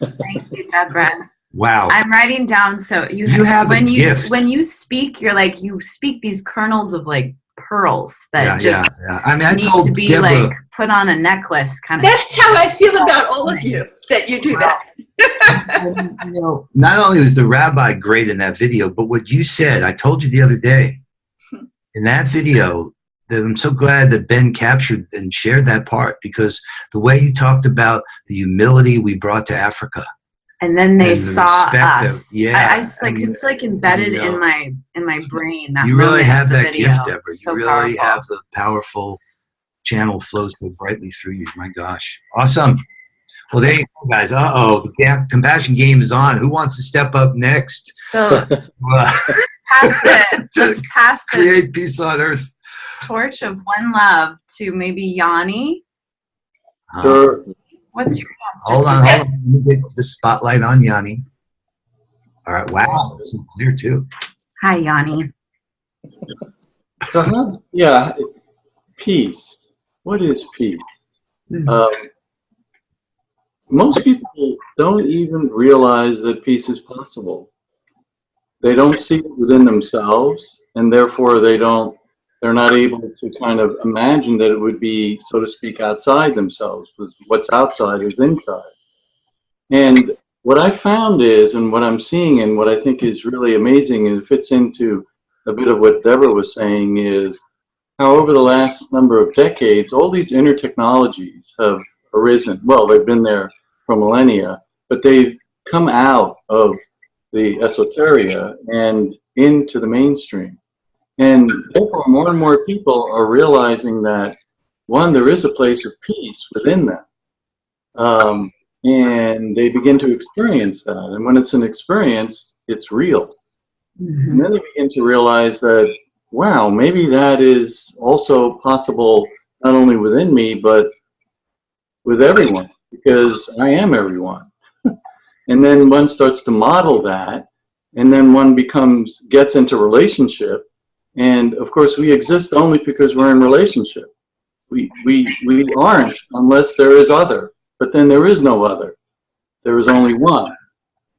[SPEAKER 2] Thank you, Deborah.
[SPEAKER 6] Wow.
[SPEAKER 2] I'm writing down, so you
[SPEAKER 6] have
[SPEAKER 2] when
[SPEAKER 6] a gift.
[SPEAKER 2] When you speak, you're like, you speak these kernels of like pearls that just
[SPEAKER 6] I mean, I
[SPEAKER 2] need
[SPEAKER 6] told
[SPEAKER 2] to be
[SPEAKER 6] Deborah,
[SPEAKER 2] like put on a necklace, kind of.
[SPEAKER 4] That's how I feel about all of you, that you do that.
[SPEAKER 6] you know, not only was the rabbi great in that video, but what you said, I told you the other day, in that video, that I'm so glad that Ben captured and shared that part, because the way you talked about the humility we brought to Africa.
[SPEAKER 2] And then they
[SPEAKER 6] and the
[SPEAKER 2] saw
[SPEAKER 6] respect
[SPEAKER 2] us.
[SPEAKER 6] of-
[SPEAKER 2] I like, it's like embedded in my brain. That
[SPEAKER 6] you really
[SPEAKER 2] moment
[SPEAKER 6] have
[SPEAKER 2] of the
[SPEAKER 6] that
[SPEAKER 2] video.
[SPEAKER 6] gift, Deborah.
[SPEAKER 2] So
[SPEAKER 6] You really
[SPEAKER 2] powerful.
[SPEAKER 6] have the powerful channel flows so brightly through you. My gosh. Awesome. Well, there you go, guys. Uh-oh, the compassion game is on. Who wants to step up next?
[SPEAKER 2] So let's pass the
[SPEAKER 6] Create peace on earth.
[SPEAKER 2] torch of one love to maybe Yanni.
[SPEAKER 3] Sure.
[SPEAKER 2] What's your answer?
[SPEAKER 6] Hold
[SPEAKER 2] to
[SPEAKER 6] on.
[SPEAKER 2] that?
[SPEAKER 6] Let me get the spotlight on Yanni. All right. Wow. It's so clear, too.
[SPEAKER 2] Hi, Yanni.
[SPEAKER 3] So, peace. What is peace? Most people don't even realize that peace is possible. They don't see it within themselves, and therefore they're not able to kind of imagine that it would be, so to speak, outside themselves, because what's outside is inside. And what I found is, and what I'm seeing, and what I think is really amazing, and it fits into a bit of what Deborah was saying, is how over the last number of decades, all these inner technologies have arisen. Well, they've been there for millennia, but they've come out of the esoteria and into the mainstream. And therefore, more and more people are realizing that, one, there is a place of peace within them. And they begin to experience that. And when it's an experience, it's real. And then they begin to realize that, wow, maybe that is also possible not only within me, but with everyone, because I am everyone. And then one starts to model that, and then one gets into relationship, and of course we exist only because we're in relationship. We aren't unless there is other, but then there is no other. There is only one.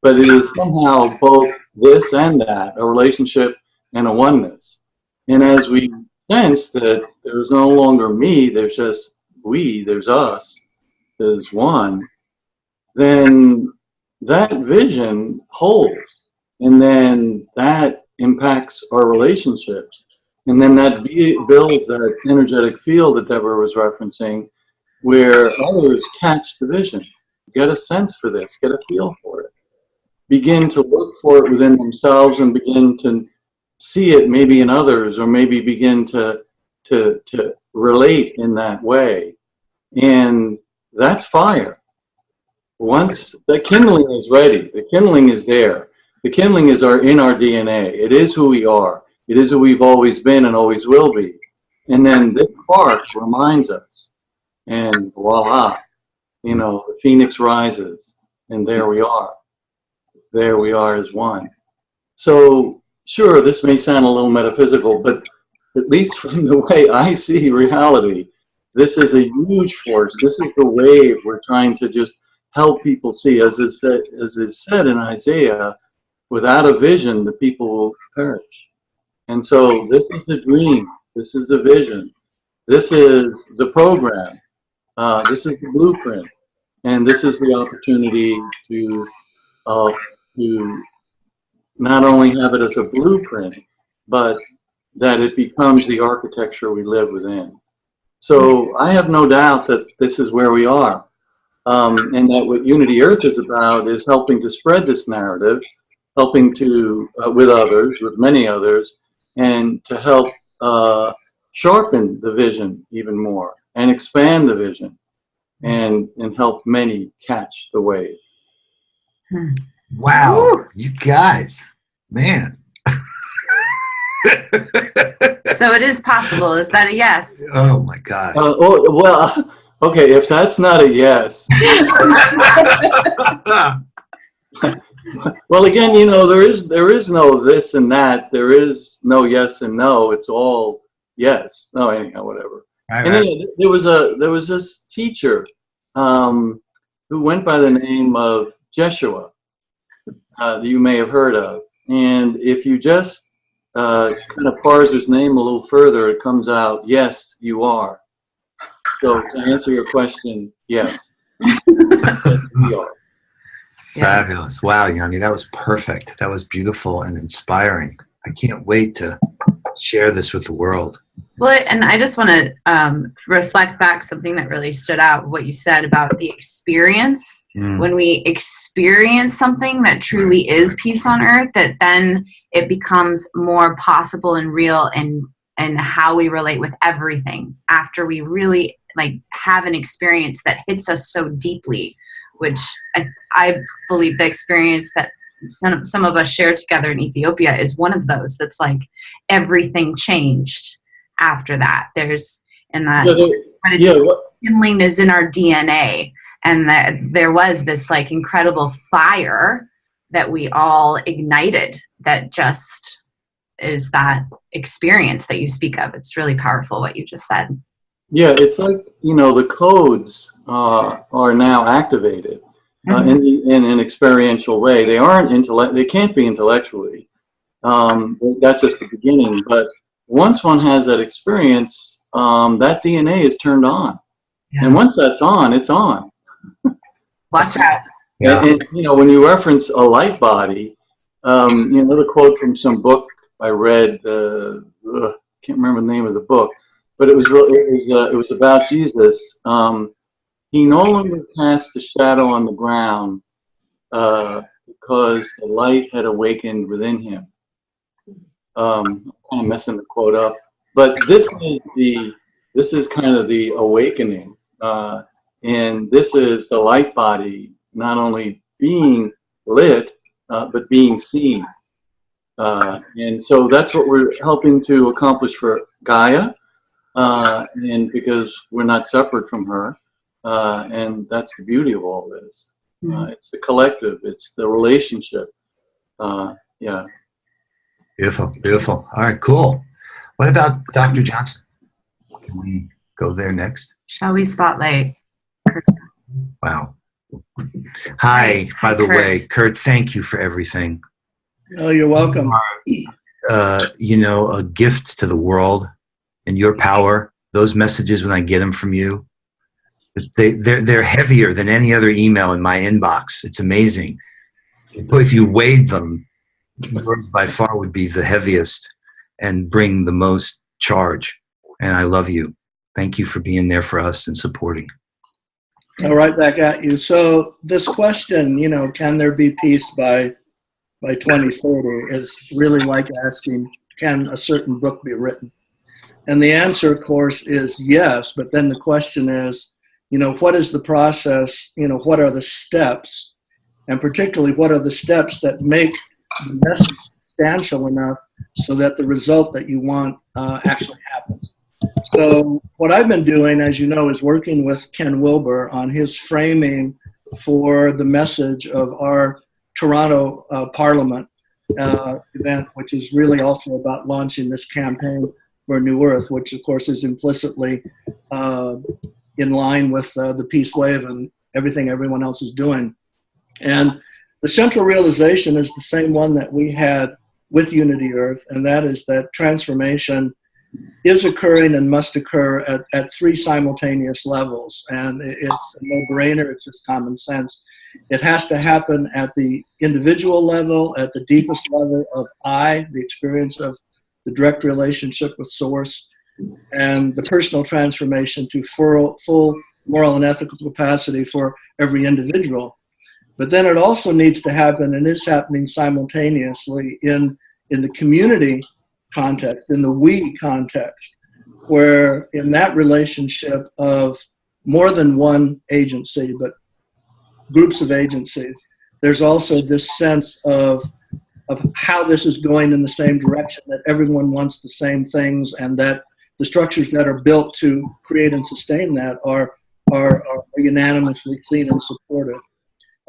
[SPEAKER 3] But it is somehow both this and that, a relationship and a oneness. And as we sense that there's no longer me, there's just we, there's us, there's one, then that vision holds. And then that impacts our relationships. And then that builds that energetic field that Deborah was referencing, where others catch the vision, get a sense for this, get a feel for it, begin to look for it within themselves and begin to see it maybe in others, or maybe begin to relate in that way. And that's fire. Once the kindling is ready, the kindling is there. The kindling is in our DNA. It is who we are. It is who we've always been and always will be. And then this spark reminds us, and voila, the phoenix rises, and there we are. There we are as one. So, sure, this may sound a little metaphysical, but at least from the way I see reality, this is a huge force. This is the wave we're trying to just help people see. As it said in Isaiah, without a vision, the people will perish. And so this is the dream. This is the vision. This is the program. This is the blueprint. And this is the opportunity to not only have it as a blueprint, but that it becomes the architecture we live within. So I have no doubt that this is where we are. And that what Unity Earth is about is helping to spread this narrative, helping to, with others, with many others, and to help sharpen the vision even more and expand the vision and help many catch the wave.
[SPEAKER 10] Wow, woo. You guys, man.
[SPEAKER 2] So it is possible. Is that a yes?
[SPEAKER 10] Oh my gosh.
[SPEAKER 3] Well, okay, if that's not a yes. Well, again, there is no this and that. There is no yes and no. It's all yes. No, anyhow, whatever.
[SPEAKER 10] Right,
[SPEAKER 3] and then there was this teacher who went by the name of Jeshua, that you may have heard of. And if you just kind of parse his name a little further, it comes out, yes, you are. So to answer your question, yes, we are.
[SPEAKER 10] Fabulous. Wow, Yanni, that was perfect. That was beautiful and inspiring. I can't wait to share this with the world.
[SPEAKER 2] Well, and I just want to reflect back something that really stood out, what you said about the experience. When we experience something that truly is peace on earth, that then it becomes more possible and real and how we relate with everything after we really have an experience that hits us so deeply, which I believe the experience that some of us share together in Ethiopia is one of those that's like everything changed after that. Kindling is in our DNA, and that there was this incredible fire that we all ignited that just is that experience that you speak of. It's really powerful what you just said.
[SPEAKER 3] Yeah, it's like, the codes are now activated in an experiential way. They aren't they can't be intellectually. That's just the beginning. But once one has that experience, that DNA is turned on. Yeah. And once that's on, it's on.
[SPEAKER 2] Watch out.
[SPEAKER 3] Yeah. And when you reference a light body, another quote from some book I read, can't remember the name of the book, but it was about Jesus. He no longer cast a shadow on the ground because the light had awakened within him. I'm kind of messing the quote up, but this is kind of the awakening, and this is the light body not only being lit but being seen, and so that's what we're helping to accomplish for Gaia, and because we're not separate from her, and that's the beauty of all this. It's the collective, it's the relationship. Yeah.
[SPEAKER 10] Beautiful, beautiful. All right, cool. What about Dr. Johnson? Can we go there next?
[SPEAKER 2] Shall we spotlight?
[SPEAKER 10] Wow. Hi,
[SPEAKER 2] Hi,
[SPEAKER 10] by the
[SPEAKER 2] Kurt.
[SPEAKER 10] way, Kurt, thank you for everything.
[SPEAKER 8] Oh, you're welcome.
[SPEAKER 10] You know, a gift to the world and your power. Those messages, when I get them from you, they're heavier than any other email in my inbox. It's amazing. If you weighed them, yours by far would be the heaviest and bring the most charge. And I love you. Thank you for being there for us and supporting.
[SPEAKER 8] All right, back at you. So this question, you know, can there be peace by 2030 is really like asking, can a certain book be written? And the answer, of course, is yes. But then the question is, you know, what is the process? You know, what are the steps? And particularly, what are the steps that make the message substantial enough so that the result that you want actually happens? So what I've been doing, as you know, is working with Ken Wilber on his framing for the message of our Toronto Parliament event, which is really also about launching this campaign for New Earth, which of course is implicitly in line with the Peace Wave and everything everyone else is doing. And the central realization is the same one that we had with Unity Earth, and that is that transformation is occurring and must occur at three simultaneous levels. And it's a no-brainer, it's just common sense. It has to happen at the individual level, at the deepest level of I, the experience of the direct relationship with Source, and the personal transformation to full moral and ethical capacity for every individual. But then it also needs to happen, and is happening simultaneously in the community context, in the we context, where in that relationship of more than one agency, but groups of agencies, there's also this sense of how this is going in the same direction, that everyone wants the same things, and that the structures that are built to create and sustain that are unanimously seen and supported.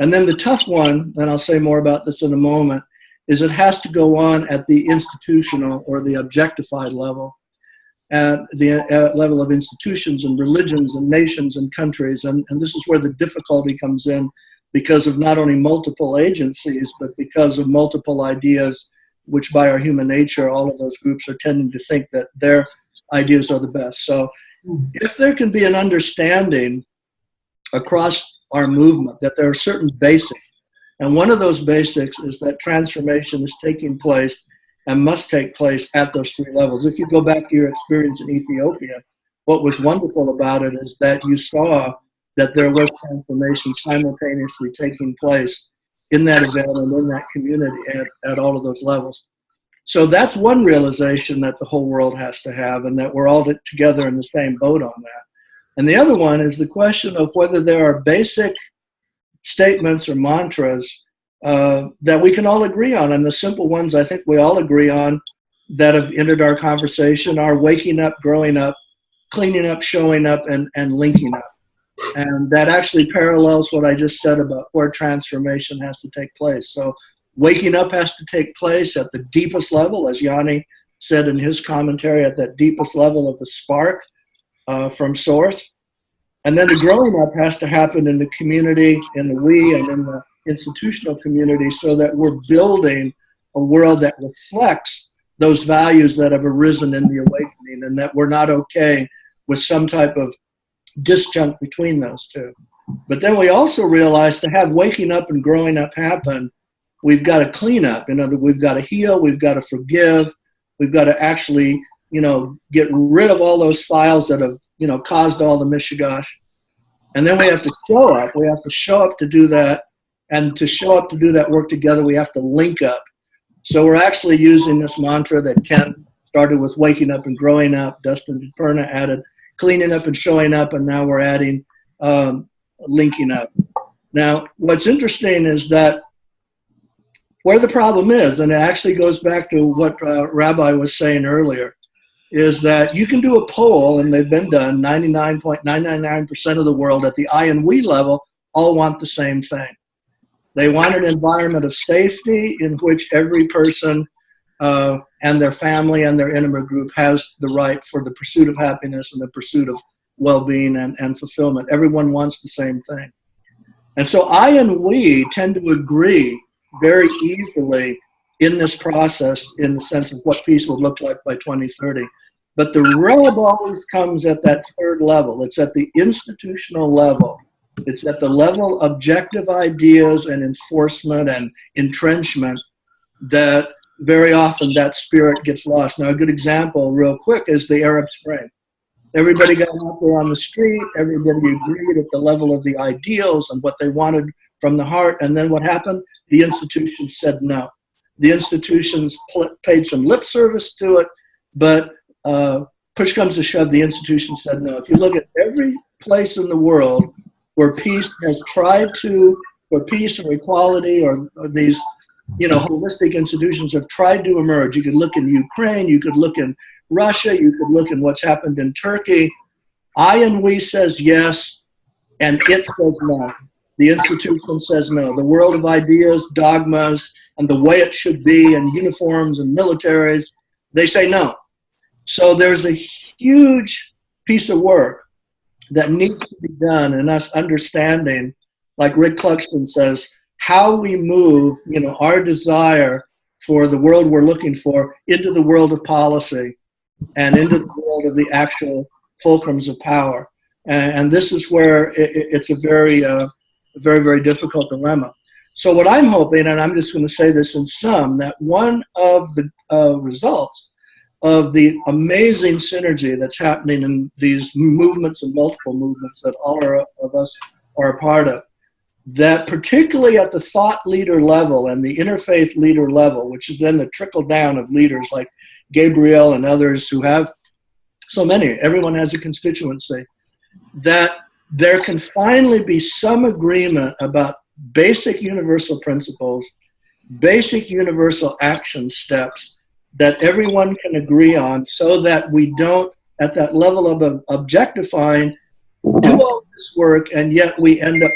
[SPEAKER 8] And then the tough one, and I'll say more about this in a moment, is it has to go on at the institutional or the objectified level, at the level of institutions and religions and nations and countries. And this is where the difficulty comes in, because of not only multiple agencies, but because of multiple ideas, which by our human nature, all of those groups are tending to think that their ideas are the best. So if there can be an understanding across our movement that there are certain basics, and one of those basics is that transformation is taking place and must take place at those three levels. If you go back to your experience in Ethiopia, what was wonderful about it is that you saw that there was transformation simultaneously taking place in that event and in that community at all of those levels. So that's one realization that the whole world has to have, and that we're all together in the same boat on that. And the other one is the question of whether there are basic statements or mantras that we can all agree on. And the simple ones I think we all agree on that have entered our conversation are waking up, growing up, cleaning up, showing up, and linking up. And that actually parallels what I just said about where transformation has to take place. So waking up has to take place at the deepest level, as Yanni said in his commentary, at that deepest level of the spark from Source. And then the growing up has to happen in the community, in the we, and in the institutional community, so that we're building a world that reflects those values that have arisen in the awakening, and that we're not okay with some type of disjunct between those two. But then we also realize to have waking up and growing up happen, we've got to clean up. You know, we've got to heal, we've got to forgive, we've got to actually, you know, get rid of all those files that have, you know, caused all the mishigash. And then we have to show up. We have to show up to do that. And to show up to do that work together, we have to link up. So we're actually using this mantra that Ken started with waking up and growing up. Dustin Perna added cleaning up and showing up. And now we're adding linking up. Now, what's interesting is that where the problem is, and it actually goes back to what Rabbi was saying earlier, is that you can do a poll, and they've been done, 99.999% of the world at the I and we level all want the same thing. They want an environment of safety in which every person and their family and their intimate group has the right for the pursuit of happiness and the pursuit of well-being and fulfillment. Everyone wants the same thing. And so I and we tend to agree very easily in this process in the sense of what peace would look like by 2030. But the rub always comes at that third level. It's at the institutional level. It's at the level of objective ideas and enforcement and entrenchment that very often that spirit gets lost. Now, a good example, real quick, is the Arab Spring. Everybody got out there on the street. Everybody agreed at the level of the ideals and what they wanted from the heart. And then what happened? The institutions said no. The institutions paid some lip service to it, but push comes to shove, the institution said no. If you look at every place in the world where peace has tried to, or peace or equality or these, holistic institutions have tried to emerge. You could look in Ukraine, you could look in Russia, you could look in what's happened in Turkey. I and we says yes, and it says no. The institution says no. The world of ideas, dogmas, and the way it should be, and uniforms and militaries, they say no. So there's a huge piece of work that needs to be done in us understanding, like Rick Clugston says, how we move, our desire for the world we're looking for into the world of policy and into the world of the actual fulcrums of power. And this is where it's a very, very difficult dilemma. So what I'm hoping, and I'm just going to say this in sum, that one of the results of the amazing synergy that's happening in these movements and multiple movements that all of us are a part of, that particularly at the thought leader level and the interfaith leader level, which is then the trickle down of leaders like Gabriel and others who have so many, everyone has a constituency, that there can finally be some agreement about basic universal principles, basic universal action steps that everyone can agree on, so that we don't, at that level of objectifying, do all this work and yet we end up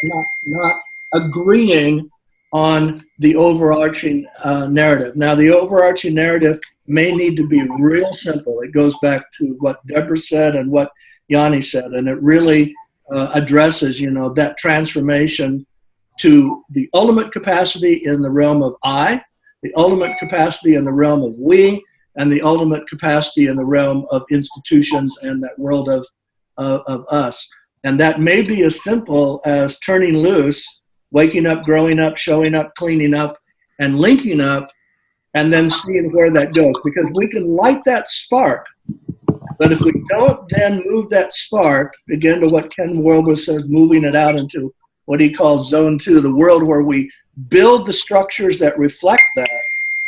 [SPEAKER 8] not agreeing on the overarching narrative. Now, the overarching narrative may need to be real simple. It goes back to what Deborah said and what Yanni said, and it really addresses, that transformation to the ultimate capacity in the realm of I, the ultimate capacity in the realm of we, and the ultimate capacity in the realm of institutions and that world of us. And that may be as simple as turning loose, waking up, growing up, showing up, cleaning up, and linking up, and then seeing where that goes. Because we can light that spark, but if we don't then move that spark, again to what Ken Wilber says, moving it out into what he calls zone 2, the world where we build the structures that reflect that,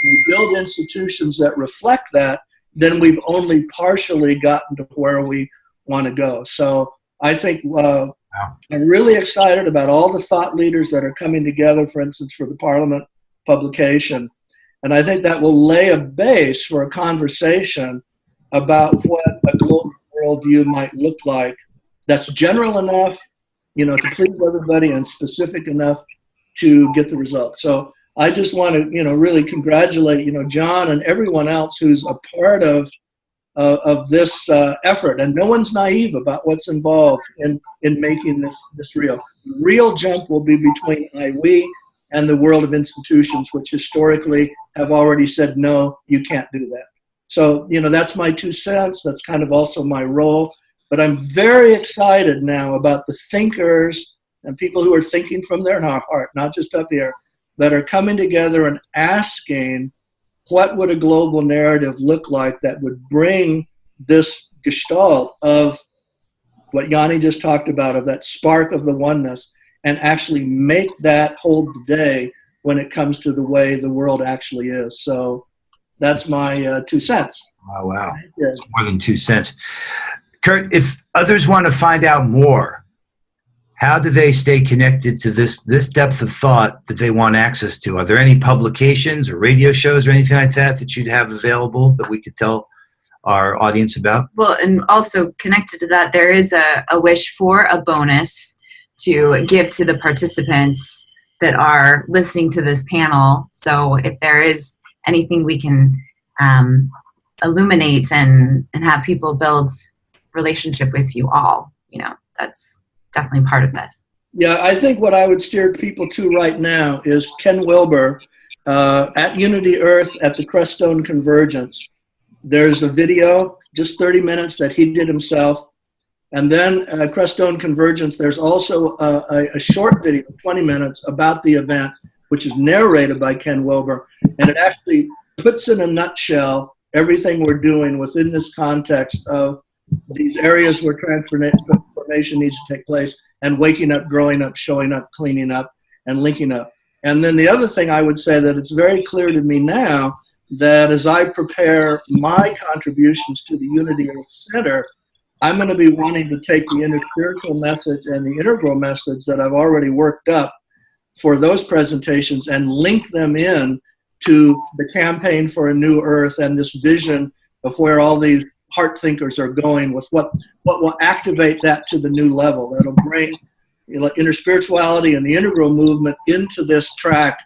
[SPEAKER 8] we build institutions that reflect that, then we've only partially gotten to where we want to go. So I think I'm really excited about all the thought leaders that are coming together, for instance, for the Parliament publication. And I think that will lay a base for a conversation about what a global worldview might look like that's general enough, to please everybody and specific enough to get the results. So I just want to, really congratulate, John and everyone else who's a part of this effort. And no one's naive about what's involved in making this real. The real jump will be between we and the world of institutions, which historically have already said, no, you can't do that. So, that's my 2 cents. That's kind of also my role. But I'm very excited now about the thinkers and people who are thinking from their heart, not just up here, that are coming together and asking, what would a global narrative look like that would bring this gestalt of what Yanni just talked about, of that spark of the oneness, and actually make that hold the day when it comes to the way the world actually is. So that's my 2 cents.
[SPEAKER 6] Oh, wow. It's more than 2 cents. Kurt, if others want to find out more, how do they stay connected to this depth of thought that they want access to? Are there any publications or radio shows or anything like that you'd have available that we could tell our audience about?
[SPEAKER 2] Well, and also connected to that, there is a wish for a bonus to give to the participants that are listening to this panel. So if there is anything we can illuminate and have people build relationship with you all, that's definitely part of this.
[SPEAKER 8] Yeah, I think what I would steer people to right now is Ken Wilber at Unity Earth at the Crestone Convergence. There's a video, just 30 minutes, that he did himself. And then Crestone Convergence, there's also a short video, 20 minutes, about the event, which is narrated by Ken Wilber. And it actually puts in a nutshell everything we're doing within this context of these areas where transformation needs to take place, and waking up, growing up, showing up, cleaning up, and linking up. And then the other thing I would say that it's very clear to me now that as I prepare my contributions to the Unity Earth Center, I'm going to be wanting to take the interspiritual message and the integral message that I've already worked up for those presentations and link them in to the campaign for a new earth and this vision of where all these heart thinkers are going with what will activate that to the new level. That'll bring interspirituality and the integral movement into this track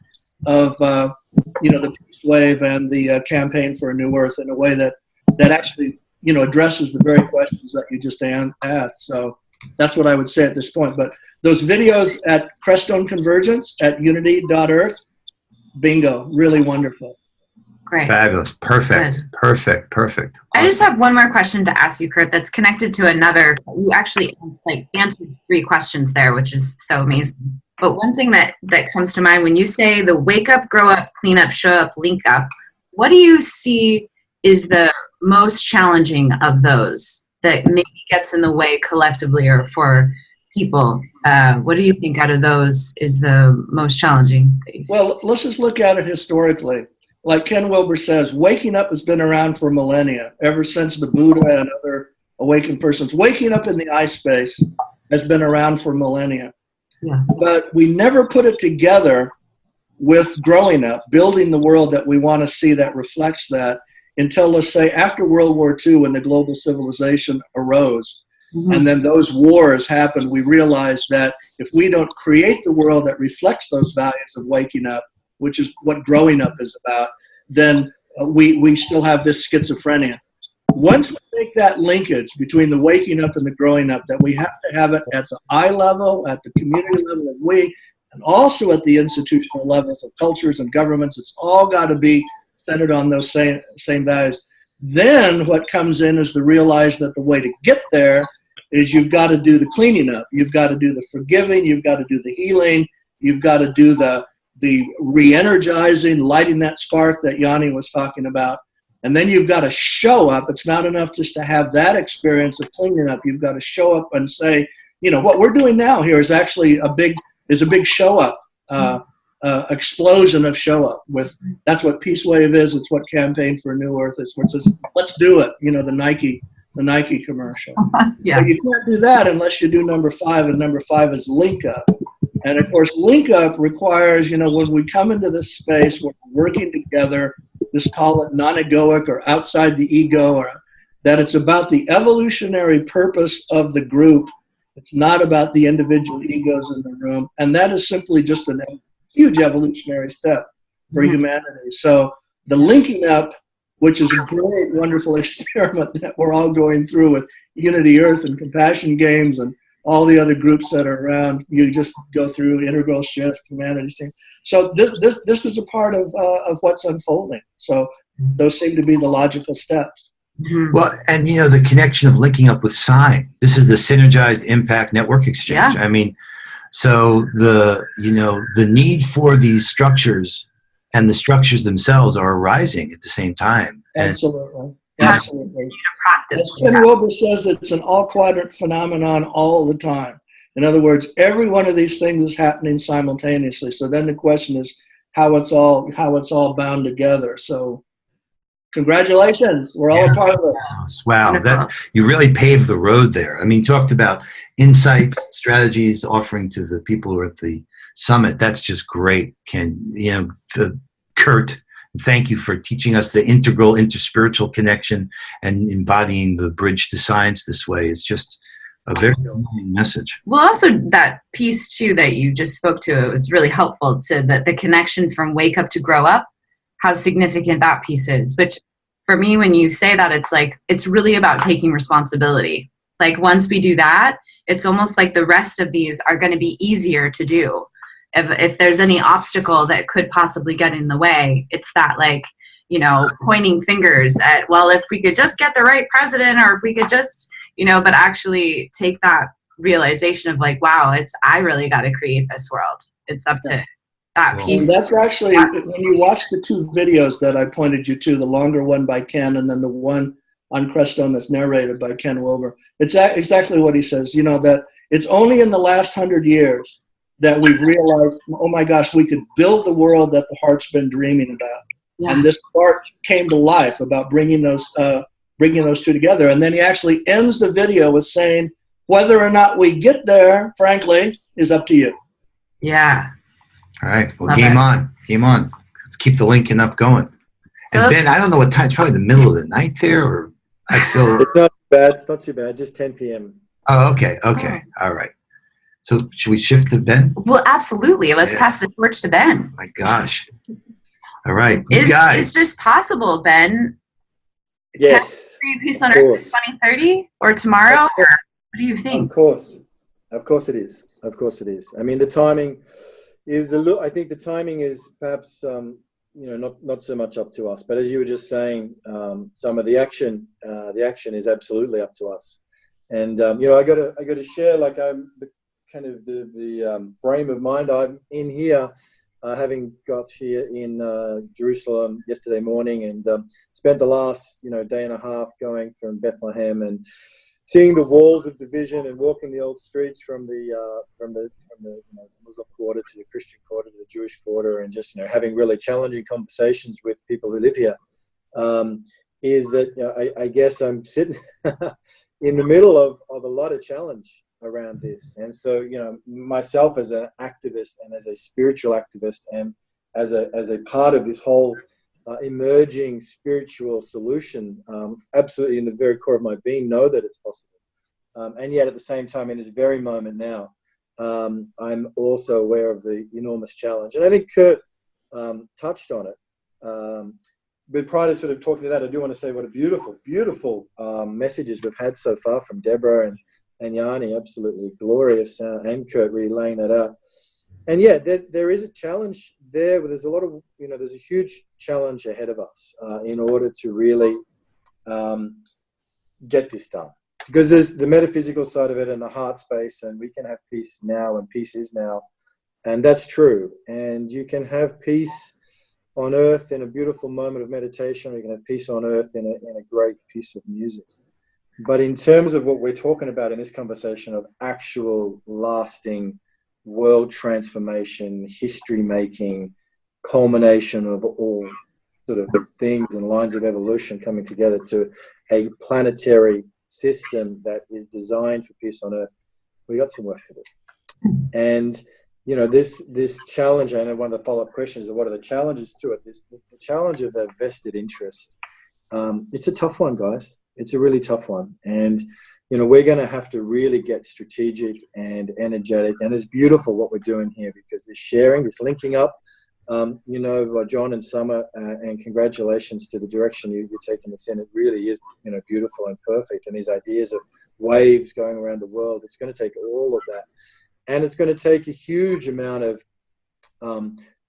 [SPEAKER 8] of the peace wave and the campaign for a new earth in a way that actually addresses the very questions that you just asked. So that's what I would say at this point. But those videos at Crestone Convergence at unity.earth, bingo, really wonderful.
[SPEAKER 2] Great.
[SPEAKER 10] Fabulous. Perfect.
[SPEAKER 2] Good.
[SPEAKER 10] Perfect. Perfect. Awesome.
[SPEAKER 2] I just have one more question to ask you, Kurt, that's connected to another. You actually answered 3 questions there, which is so amazing. But one thing that comes to mind when you say the wake up, grow up, clean up, show up, link up, what do you see is the most challenging of those that maybe gets in the way collectively or for people? What do you think out of those is the most challenging?
[SPEAKER 8] Well, let's just look at it historically. Like Ken Wilber says, waking up has been around for millennia, ever since the Buddha and other awakened persons. Waking up in the I space has been around for millennia.
[SPEAKER 2] Yeah.
[SPEAKER 8] But we never put it together with growing up, building the world that we want to see that reflects that, until, let's say, after World War II, when the global civilization arose. Mm-hmm. And then those wars happened, we realized that if we don't create the world that reflects those values of waking up, which is what growing up is about, then we still have this schizophrenia. Once we make that linkage between the waking up and the growing up, that we have to have it at the I level, at the community level of we, and also at the institutional levels of cultures and governments, it's all got to be centered on those same values. Then what comes in is to realize that the way to get there is you've got to do the cleaning up. You've got to do the forgiving. You've got to do the healing. You've got to do the re-energizing, lighting that spark that Yanni was talking about. And then you've got to show up. It's not enough just to have that experience of cleaning up. You've got to show up and say, what we're doing now here is actually a big show up, explosion of show up. That's what Peace Wave is. It's what Campaign for a New Earth is. Where it says, let's do it. The Nike commercial.
[SPEAKER 2] Yeah.
[SPEAKER 8] But you can't do that unless you do number 5, and number 5 is link up. And of course, link up requires, when we come into this space where we're working together, just call it non-egoic or outside the ego, or that it's about the evolutionary purpose of the group. It's not about the individual egos in the room. And that is simply just a huge evolutionary step for humanity. So the linking up, which is a great, wonderful experiment that we're all going through with Unity Earth and Compassion Games and all the other groups that are around. You just go through Integral Shift, Humanities Team. So this is a part of what's unfolding. So those seem to be the logical steps.
[SPEAKER 10] Well, and the connection of linking up with SIGN. This is the Synergized Impact Network Exchange.
[SPEAKER 2] Yeah.
[SPEAKER 10] I mean, so the need for these structures and the structures themselves are arising at the same time.
[SPEAKER 8] Absolutely. Absolutely.
[SPEAKER 2] Practice.
[SPEAKER 8] As Ken Wilber says, it's an all-quadrant phenomenon all the time. In other words, every one of these things is happening simultaneously. So then the question is how it's all bound together. So congratulations. We're all a part of it.
[SPEAKER 10] Wow. That you really paved the road there. I mean, you talked about insights, strategies, offering to the people who are at the summit. That's just great. Kurt, thank you for teaching us the integral interspiritual connection and embodying the bridge to science this way. It's just A very compelling message.
[SPEAKER 2] Well, also that piece too that you just spoke to, it was really helpful to the connection from wake up to grow up, how significant that piece is. Which for me, when you say that, it's like, it's really about taking responsibility. Like once we do that, it's almost like the rest of these are going to be easier to do. If there's any obstacle that could possibly get in the way, it's that, like, you know, pointing fingers at, well, if we could just get the right president, or if we could just, you know, but actually take that realization of like, wow, I really got to create this world. It's up to that piece.
[SPEAKER 8] And that's actually, when you watch the two videos that I pointed you to, the longer one by Ken and then the one on Crestone that's narrated by Ken Wilber, it's exactly what he says, you know, that it's only in the last 100 years that we've realized, oh my gosh, we could build the world that the heart's been dreaming about. Yeah. And this art came to life about bringing those two together. And then he actually ends the video with saying, whether or not we get there, frankly, is up to you.
[SPEAKER 2] Yeah.
[SPEAKER 10] All right. Well, game on. Let's keep the linking up going. So and Ben, I don't know what time. It's probably the middle of the night there, or I feel.
[SPEAKER 5] It's not bad. It's not too bad. Just 10 p.m.
[SPEAKER 10] Oh, okay. All right. So should we shift to Ben?
[SPEAKER 2] Well, absolutely. Let's pass the torch to Ben.
[SPEAKER 10] My gosh. All right.
[SPEAKER 2] Is this possible, Ben?
[SPEAKER 5] Yes.
[SPEAKER 2] Can Piece on Earth in 2030 or tomorrow? Or what do you think?
[SPEAKER 5] Of course it is. Of course it is. I mean, the timing is I think the timing is perhaps not so much up to us, but as you were just saying, some of the action is absolutely up to us. And I got to share, like, I'm the kind of the frame of mind I'm in here, having got here in Jerusalem yesterday morning, and spent the last day and a half going from Bethlehem and seeing the walls of division and walking the old streets from the Muslim quarter to the Christian quarter to the Jewish quarter, and just having really challenging conversations with people who live here. Is that I guess I'm sitting in the middle of a lot of challenge around this. And so, myself as an activist and as a spiritual activist and as a part of this whole emerging spiritual solution, absolutely in the very core of my being, know that it's possible. And yet at the same time, in this very moment now, I'm also aware of the enormous challenge. And I think Kurt touched on it. But prior to sort of talking to that, I do want to say what a beautiful, beautiful messages we've had so far from Deborah and Yanni, absolutely glorious, and Kurt really laying that out. And yeah, there is a challenge there, but there's a lot of, there's a huge challenge ahead of us in order to really get this done. Because there's the metaphysical side of it and the heart space, and we can have peace now, and peace is now. And that's true. And you can have peace on earth in a beautiful moment of meditation, or you can have peace on earth in a great piece of music. But in terms of what we're talking about in this conversation of actual lasting world transformation, history making, culmination of all sort of things and lines of evolution coming together to a planetary system that is designed for peace on earth, we got some work to do. And this challenge, I know one of the follow-up questions is, what are the challenges to it? The challenge of the vested interest. It's a tough one, guys. It's a really tough one. And, we're going to have to really get strategic and energetic. And it's beautiful what we're doing here, because this sharing, this linking up, John and Summer, and congratulations to the direction you're taking this in. It really is, beautiful and perfect. And these ideas of waves going around the world, it's going to take all of that. And it's going to take a huge amount of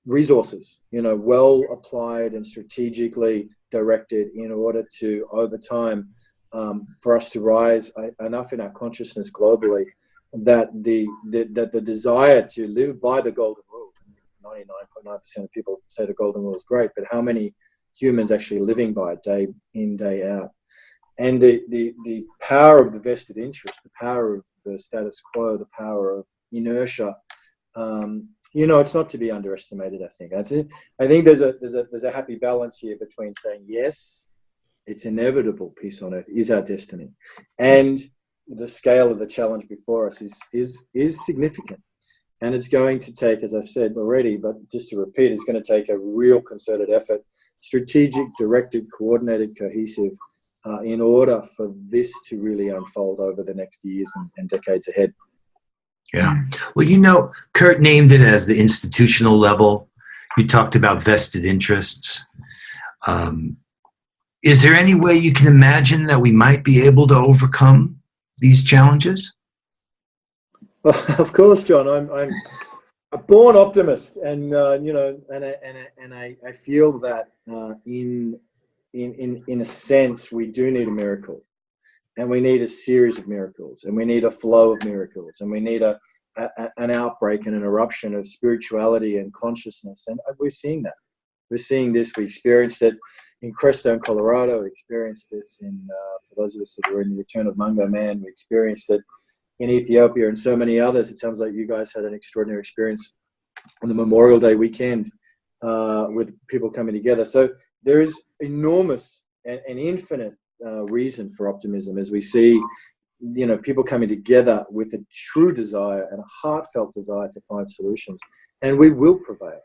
[SPEAKER 5] resources, well applied and strategically directed in order to, over time, for us to rise enough in our consciousness globally that the desire to live by the golden rule, 99.9% of people say the golden rule is great, but how many humans actually living by it day in, day out? And the power of the vested interest, the power of the status quo, the power of inertia, it's not to be underestimated. I think there's a happy balance here between saying yes, it's inevitable, peace on earth is our destiny, and the scale of the challenge before us is significant, and it's going to take, as I've said already, but just to repeat, it's going to take a real concerted effort, strategic, directed, coordinated, cohesive in order for this to really unfold over the next years and decades ahead.
[SPEAKER 10] Yeah. Well, you know, Kurt named it as the institutional level. You talked about vested interests. Is there any way you can imagine that we might be able to overcome these challenges?
[SPEAKER 5] Well, of course, John. I'm a born optimist, and you know, and I feel that in a sense we do need a miracle, and we need a series of miracles, and we need a flow of miracles, and we need an outbreak and an eruption of spirituality and consciousness, and we're seeing that. We're seeing this. We experienced it in Crestone, Colorado. We experienced it in, for those of us that were in the Return of Mungo Man, we experienced it in Ethiopia and so many others. It sounds like you guys had an extraordinary experience on the Memorial Day weekend with people coming together. So there is enormous and infinite reason for optimism as we see, you know, people coming together with a true desire and a heartfelt desire to find solutions, and we will prevail.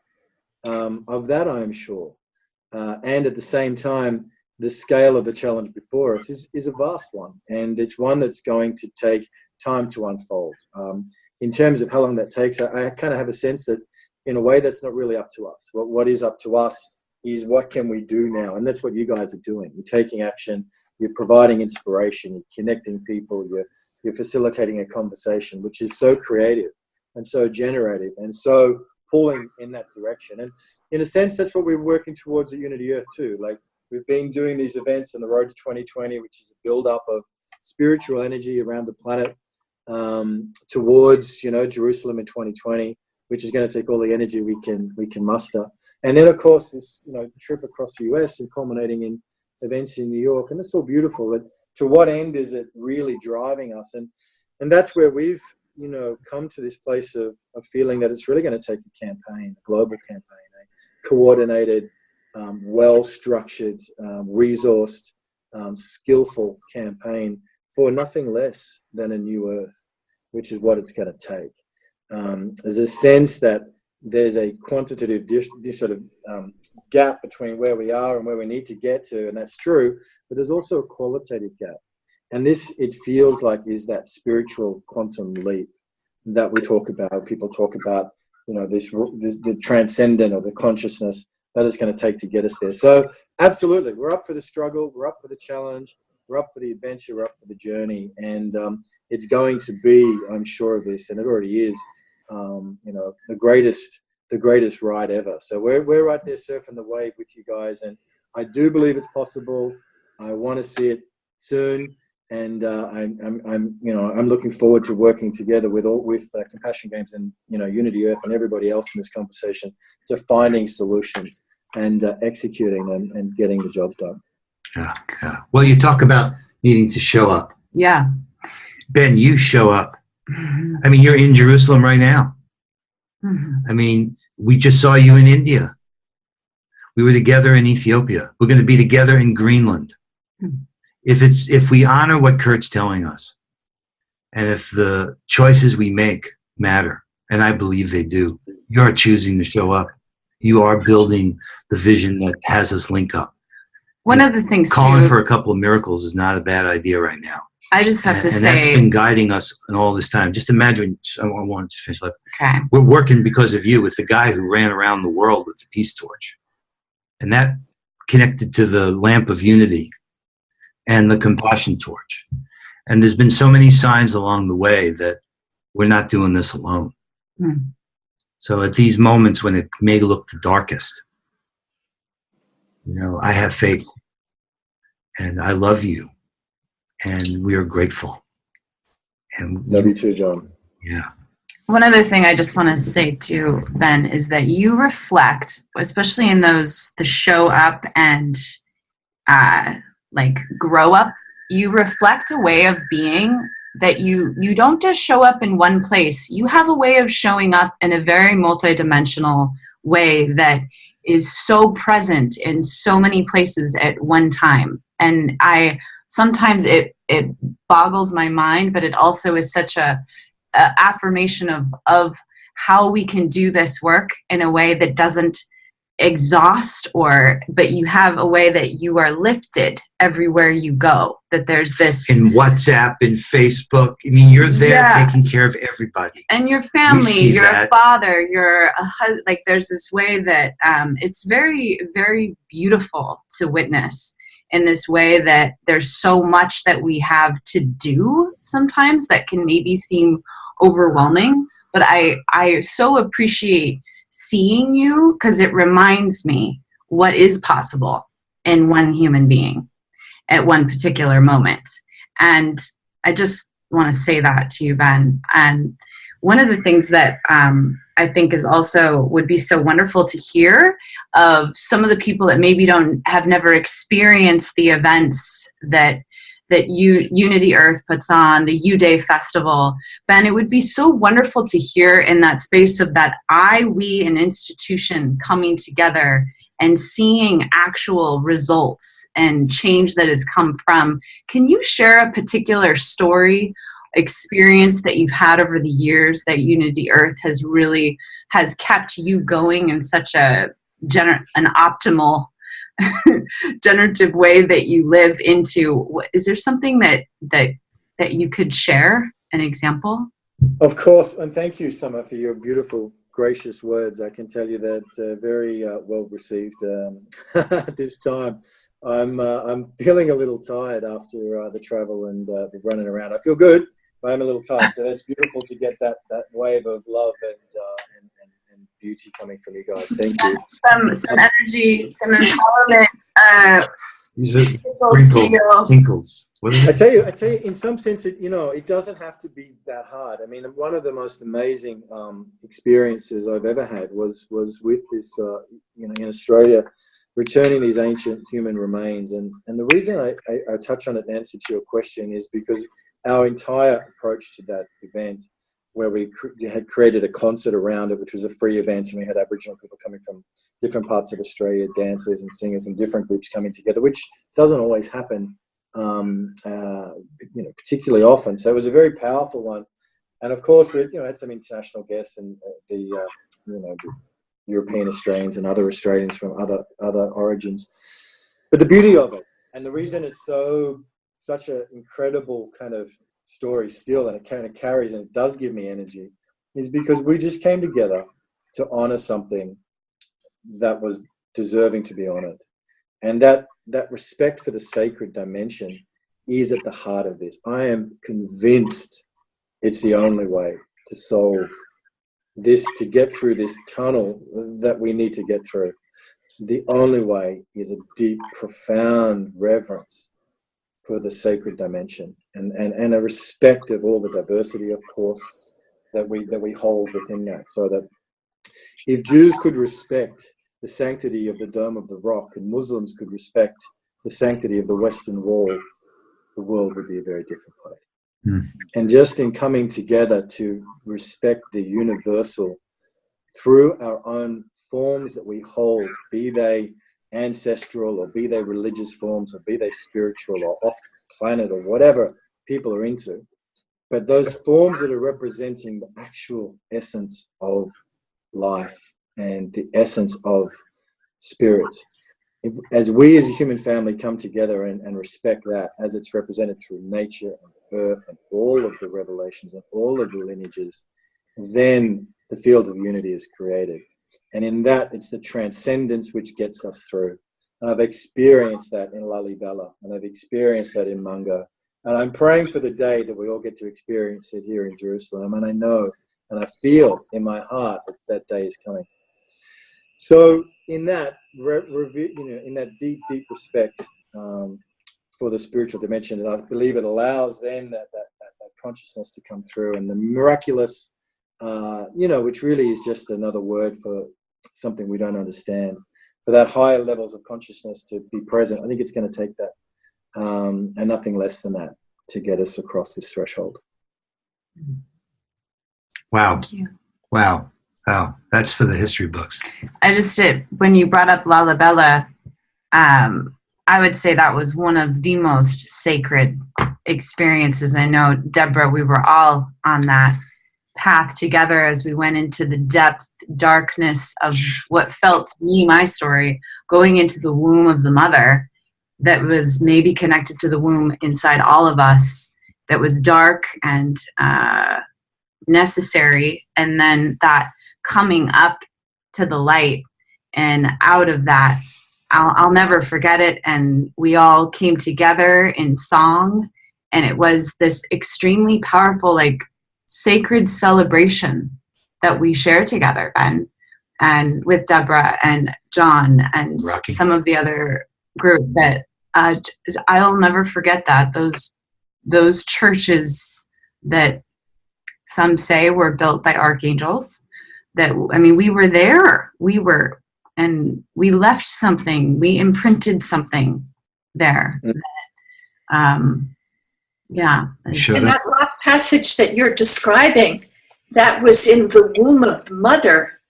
[SPEAKER 5] Of that, I am sure. And at the same time, the scale of the challenge before us is a vast one, and it's one that's going to take time to unfold. In terms of how long that takes, I kind of have a sense that in a way that's not really up to us. What is up to us is what can we do now, and that's what you guys are doing. You're taking action, you're providing inspiration, you're connecting people, you're facilitating a conversation, which is so creative and so generative and so pulling in that direction. And in a sense, that's what we're working towards at Unity Earth too. Like, we've been doing these events on the road to 2020, which is a build-up of spiritual energy around the planet towards, you know, Jerusalem in 2020, which is going to take all the energy we can muster. And then, of course, this, you know, trip across the US and culminating in events in New York. And it's all beautiful. But to what end is it really driving us? And that's where we've, you know, come to this place of feeling that it's really going to take a campaign, a global campaign, a coordinated, well-structured, resourced, skillful campaign for nothing less than a new Earth, which is what it's going to take. There's a sense that there's a quantitative sort of gap between where we are and where we need to get to, and that's true, but there's also a qualitative gap. And this, it feels like, is that spiritual quantum leap that we talk about. People talk about, you know, the transcendent or the consciousness that it's going to take to get us there. So absolutely, we're up for the struggle, we're up for the challenge, we're up for the adventure, we're up for the journey, and it's going to be, I'm sure of this, and it already is, you know, the greatest ride ever. So we're right there surfing the wave with you guys, and I do believe it's possible. I want to see it soon. And I'm looking forward to working together with Compassion Games and, you know, Unity Earth and everybody else in this conversation to finding solutions and executing and getting the job done.
[SPEAKER 10] Yeah. Well, you talk about needing to show up.
[SPEAKER 2] Yeah.
[SPEAKER 10] Ben, you show up. I mean, you're in Jerusalem right now. I mean, we just saw you in India. We were together in Ethiopia. We're going to be together in Greenland. If we honor what Kurt's telling us, and if the choices we make matter, and I believe they do, you are choosing to show up. You are building the vision that has us link up.
[SPEAKER 2] One of the things
[SPEAKER 10] calling for a couple of miracles is not a bad idea right now.
[SPEAKER 2] I just have to say,
[SPEAKER 10] and that's been guiding us in all this time. Just imagine. I wanted to finish up.
[SPEAKER 2] Okay.
[SPEAKER 10] We're working because of you with the guy who ran around the world with the peace torch, and that connected to the lamp of unity and the compassion torch. And there's been so many signs along the way that we're not doing this alone. So at these moments when it may look the darkest, you know, I have faith, and I love you, and we are grateful. And
[SPEAKER 5] love you too, John.
[SPEAKER 10] Yeah.
[SPEAKER 2] One other thing I just want to say too, Ben, is that you reflect, especially in the show up and like grow up, you reflect a way of being that you don't just show up in one place. You have a way of showing up in a very multidimensional way that is so present in so many places at one time. And sometimes it boggles my mind, but it also is such a affirmation of how we can do this work in a way that doesn't exhaust but you have a way that you are lifted everywhere you go, that there's this
[SPEAKER 10] In WhatsApp, in Facebook. I mean, you're there
[SPEAKER 2] Yeah.
[SPEAKER 10] taking care of everybody.
[SPEAKER 2] and your family,
[SPEAKER 10] see
[SPEAKER 2] you're
[SPEAKER 10] that.
[SPEAKER 2] a father, you're a husband. Like there's this way that it's very, very beautiful to witness, in this way that there's so much that we have to do sometimes that can maybe seem overwhelming. But I so appreciate seeing you, because it reminds me what is possible in one human being at one particular moment. And I just want to say that to you, Ben. And one of the things that I think is also would be so wonderful to hear of some of the people that maybe have never experienced the events that Unity Earth puts on, the U-Day Festival. Ben, it would be so wonderful to hear in that space of that we, an institution coming together and seeing actual results and change that has come from. Can you share a particular story, experience that you've had over the years that Unity Earth has kept you going in such an optimal generative way that you live into? Is there something that you could share, an example?
[SPEAKER 5] Of course, and thank you, Summer, for your beautiful, gracious words. I can tell you that very well received this time. I'm feeling a little tired after the travel and the running around. I feel good, but I'm a little tired. So that's beautiful to get that wave of love and beauty coming from you guys. Thank you.
[SPEAKER 2] Some energy, some empowerment.
[SPEAKER 10] These are tinkles. What is
[SPEAKER 5] I
[SPEAKER 10] it?
[SPEAKER 5] tell you, in some sense, it doesn't have to be that hard. I mean, one of the most amazing experiences I've ever had was with this, in Australia, returning these ancient human remains. And the reason I touch on it in answer to your question is because our entire approach to that event, where we had created a concert around it, which was a free event, and we had Aboriginal people coming from different parts of Australia, dancers and singers and different groups coming together, which doesn't always happen, particularly often. So it was a very powerful one. And of course, we had some international guests and the European Australians and other Australians from other origins. But the beauty of it, and the reason it's such an incredible kind of story still, and it kind of carries and it does give me energy, is because we just came together to honor something that was deserving to be honored. And that respect for the sacred dimension is at the heart of this. I am convinced it's the only way to solve this, to get through this tunnel that we need to get through. The only way is a deep, profound reverence for the sacred dimension and a respect of all the diversity, of course, that we hold within that. So that if Jews could respect the sanctity of the Dome of the Rock and Muslims could respect the sanctity of the Western Wall, the world would be a very different place.
[SPEAKER 10] Mm.
[SPEAKER 5] And just in coming together to respect the universal through our own forms that we hold, be they ancestral or be they religious forms or be they spiritual or off planet or whatever people are into, but those forms that are representing the actual essence of life and the essence of spirit. As we as a human family come together and respect that as it's represented through nature and earth and all of the revelations and all of the lineages, then the field of unity is created. And in that, it's the transcendence which gets us through. And I've experienced that in Lalibela, and I've experienced that in Mungo. And I'm praying for the day that we all get to experience it here in Jerusalem. And I know and I feel in my heart that that day is coming. So in that, in that deep, deep respect for the spiritual dimension, I believe it allows then that consciousness to come through, and the miraculous, which really is just another word for something we don't understand, for that higher levels of consciousness to be present. I think it's going to take that and nothing less than that to get us across this threshold.
[SPEAKER 10] Wow. Wow. Wow. That's for the history books.
[SPEAKER 2] I just did, when you brought up Lalibela, I would say that was one of the most sacred experiences. I know, Deborah, we were all on that path together as we went into the depth, darkness of what felt to me, my story, going into the womb of the mother that was maybe connected to the womb inside all of us, that was dark and necessary, and then that coming up to the light and out of that, I'll never forget it. And we all came together in song, and it was this extremely powerful, like, sacred celebration that we share together, Ben, and with Deborah and John and
[SPEAKER 10] Rocky.
[SPEAKER 2] some of the other group, that I'll never forget that. Those churches that some say were built by archangels, that, I mean, we were there, and we left something, we imprinted something there. Yeah.
[SPEAKER 10] Sure.
[SPEAKER 4] And that rock passage that you're describing, that was in the womb of mother.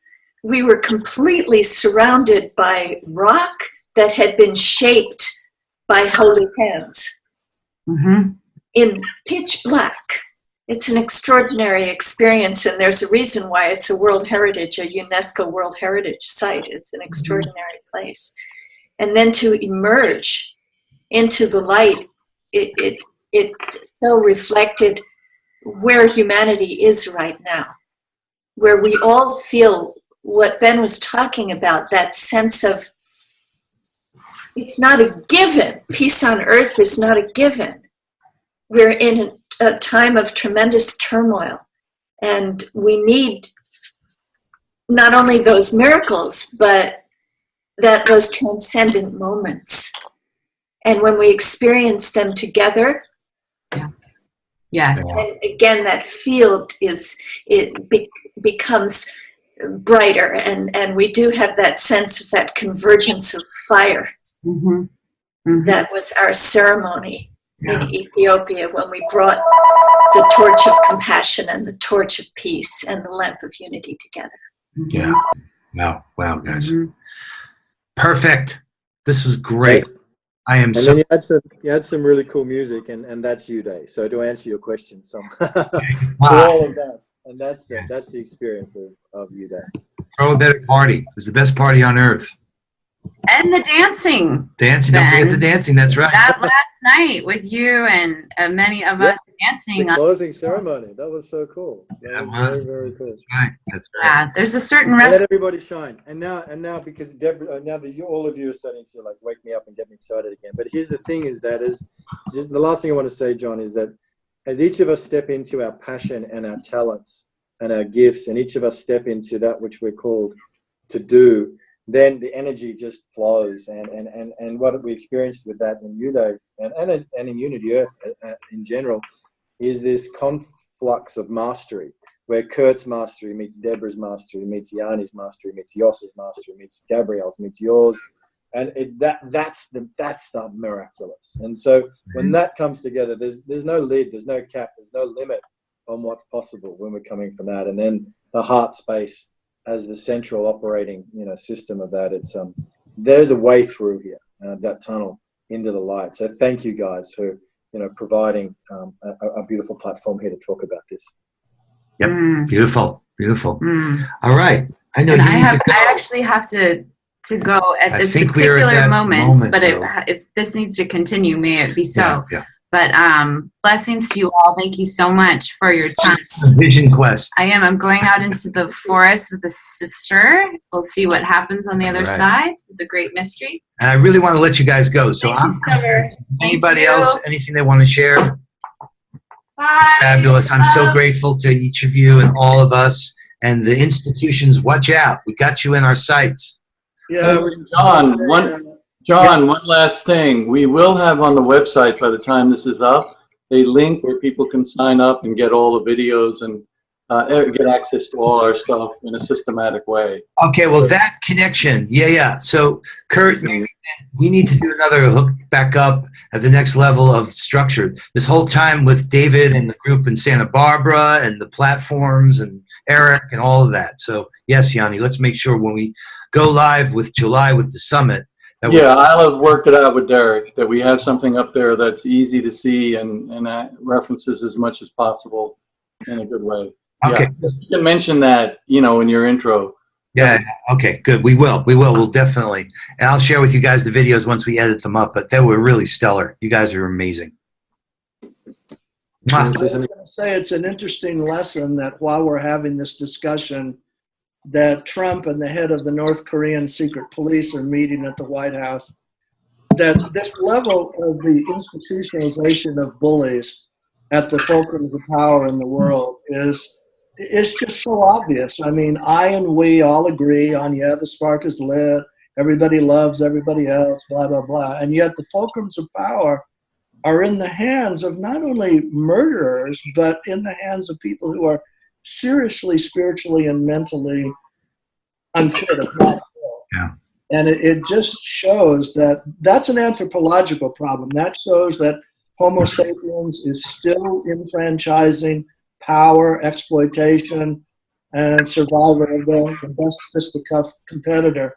[SPEAKER 4] We were completely surrounded by rock that had been shaped by holy hands in pitch black. It's an extraordinary experience, and there's a reason why it's a World Heritage, a UNESCO World Heritage Site. It's an extraordinary place. And then to emerge into the light, it so reflected where humanity is right now, where we all feel what Ben was talking about, that sense of, it's not a given. Peace on earth is not a given. We're in a time of tremendous turmoil, and we need not only those miracles, but those transcendent moments. And when we experience them together, and again, that field becomes brighter, and we do have that sense of that convergence of fire. That was our ceremony in Ethiopia, when we brought the torch of compassion and the torch of peace and the lamp of unity together.
[SPEAKER 10] Yeah. Wow, guys. Perfect. This was great. I am
[SPEAKER 5] and
[SPEAKER 10] so.
[SPEAKER 5] then you had some really cool music, and that's you, Dave. So to answer your question, for all of that, and that's the experience of you, Dave.
[SPEAKER 10] Throw a better party. It was the best party on earth.
[SPEAKER 2] And the dancing.
[SPEAKER 10] Dancing. Don't forget the dancing. That's right.
[SPEAKER 2] That last night with you and many of us dancing.
[SPEAKER 5] The closing ceremony. That was so cool. That was very, very cool.
[SPEAKER 10] That's right.
[SPEAKER 2] Yeah, there's a certain
[SPEAKER 5] Let everybody shine. And now because Deborah, now that all of you are starting to like wake me up and get me excited again. But here's the thing: is just the last thing I want to say, John, is that as each of us step into our passion and our talents and our gifts, and each of us step into that which we're called to do, then the energy just flows, and what we experienced with that in Uday and in Unity Earth in general is this conflux of mastery, where Kurt's mastery meets Deborah's mastery, meets Yanni's mastery, meets Yoss's mastery, meets Gabrielle's, meets yours, and that's the miraculous. And so when that comes together, there's no lid, there's no cap, there's no limit on what's possible when we're coming from that. And then the heart space as the central operating system of that, it's there's a way through here, that tunnel into the light. So thank you guys for providing a beautiful platform here to talk about this.
[SPEAKER 10] Yep. Beautiful. All right. I know
[SPEAKER 2] and
[SPEAKER 10] you need to go.
[SPEAKER 2] I actually have to go at this
[SPEAKER 10] think we are at
[SPEAKER 2] particular
[SPEAKER 10] that
[SPEAKER 2] moment, but
[SPEAKER 10] so.
[SPEAKER 2] if this needs to continue, may it be so.
[SPEAKER 10] Yeah.
[SPEAKER 2] But blessings to you all. Thank you so much for your time.
[SPEAKER 10] Vision quest.
[SPEAKER 2] I'm going out into the forest with a sister. We'll see what happens on the other side. The great mystery.
[SPEAKER 10] And I really want to let you guys go. So anybody else, anything they want to share?
[SPEAKER 2] Bye.
[SPEAKER 10] Fabulous. I'm so grateful to each of you and all of us and the institutions. Watch out. We got you in our sights.
[SPEAKER 8] Yeah.
[SPEAKER 3] John, one last thing. We will have on the website by the time this is up a link where people can sign up and get all the videos and get access to all our stuff in a systematic way.
[SPEAKER 10] Okay, well, that connection. Yeah. So, Kurt, we need to do another hook back up at the next level of structure. This whole time with David and the group in Santa Barbara and the platforms and Eric and all of that. So, yes, Yanni, let's make sure when we go live with July with the summit,
[SPEAKER 3] I'll have worked it out with Derek that we have something up there that's easy to see and references as much as possible in a good way.
[SPEAKER 10] Okay.
[SPEAKER 3] Yeah. You can mention that, in your intro.
[SPEAKER 10] Yeah. Okay. Good. We will. We'll definitely. And I'll share with you guys the videos once we edit them up. But they were really stellar. You guys are amazing.
[SPEAKER 8] I was going to say it's an interesting lesson that while we're having this discussion, that Trump and the head of the North Korean secret police are meeting at the White House, that this level of the institutionalization of bullies at the fulcrums of power in the world is just so obvious. I mean, I and we all agree on, yeah, the spark is lit, everybody loves everybody else, blah, blah, blah. And yet the fulcrums of power are in the hands of not only murderers, but in the hands of people who are seriously, spiritually, and mentally unfit.
[SPEAKER 10] Yeah.
[SPEAKER 8] And it just shows that that's an anthropological problem. That shows that Homo sapiens is still enfranchising power, exploitation, and survival of the best fisticuff competitor.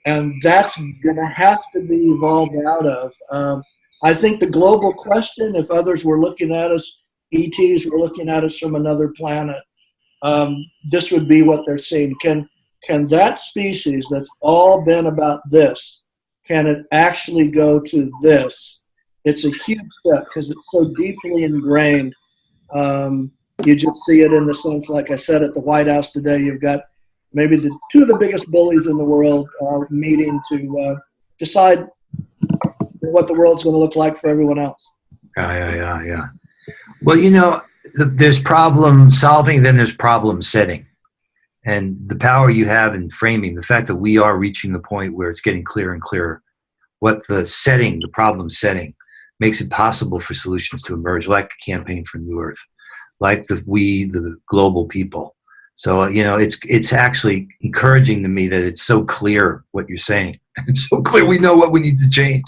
[SPEAKER 8] And that's going to have to be evolved out of. I think the global question, if others were looking at us, ETs were looking at us from another planet, this would be what they're seeing. Can that species that's all been about this, can it actually go to this? It's a huge step because it's so deeply ingrained. You just see it in the sense, like I said, at the White House today, you've got maybe two of the biggest bullies in the world meeting to decide what the world's going to look like for everyone else.
[SPEAKER 10] Yeah. Well, there's problem solving, then there's problem setting. And the power you have in framing, the fact that we are reaching the point where it's getting clearer and clearer, what the problem setting makes it possible for solutions to emerge, like a campaign for New Earth, like the global people. So, it's actually encouraging to me that it's so clear what you're saying. It's so clear we know what we need to change.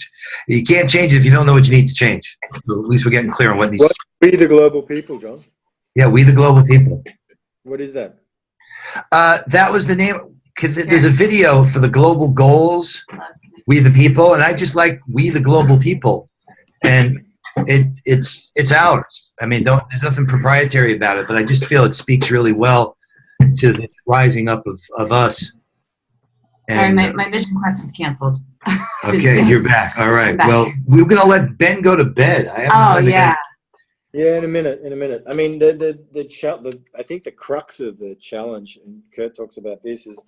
[SPEAKER 10] You can't change it if you don't know what you need to change. So at least we're getting clear on what needs to change.
[SPEAKER 5] We the global people, John.
[SPEAKER 10] Yeah, we the global people.
[SPEAKER 5] What is that?
[SPEAKER 10] That was the name, because there's a video for the global goals, we the people, and I just like we the global people. And it's ours. I mean, there's nothing proprietary about it, but I just feel it speaks really well to the rising up of us.
[SPEAKER 2] Sorry, my Vision Quest was canceled.
[SPEAKER 10] Okay, you're back. All right. Well, we're going to let Ben go to bed.
[SPEAKER 2] Yeah,
[SPEAKER 5] in a minute. I mean, I think the crux of the challenge, and Kurt talks about this, is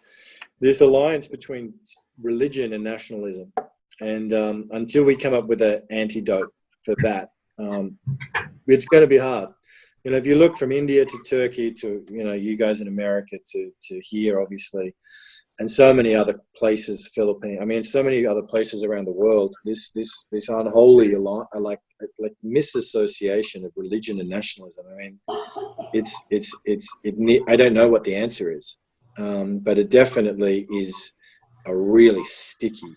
[SPEAKER 5] this alliance between religion and nationalism. And until we come up with an antidote for that, it's going to be hard. If you look from India to Turkey to, you guys in America to here, obviously, and so many other places, Philippines. I mean, so many other places around the world. This unholy like misassociation of religion and nationalism. I mean, I don't know what the answer is, but it definitely is a really sticky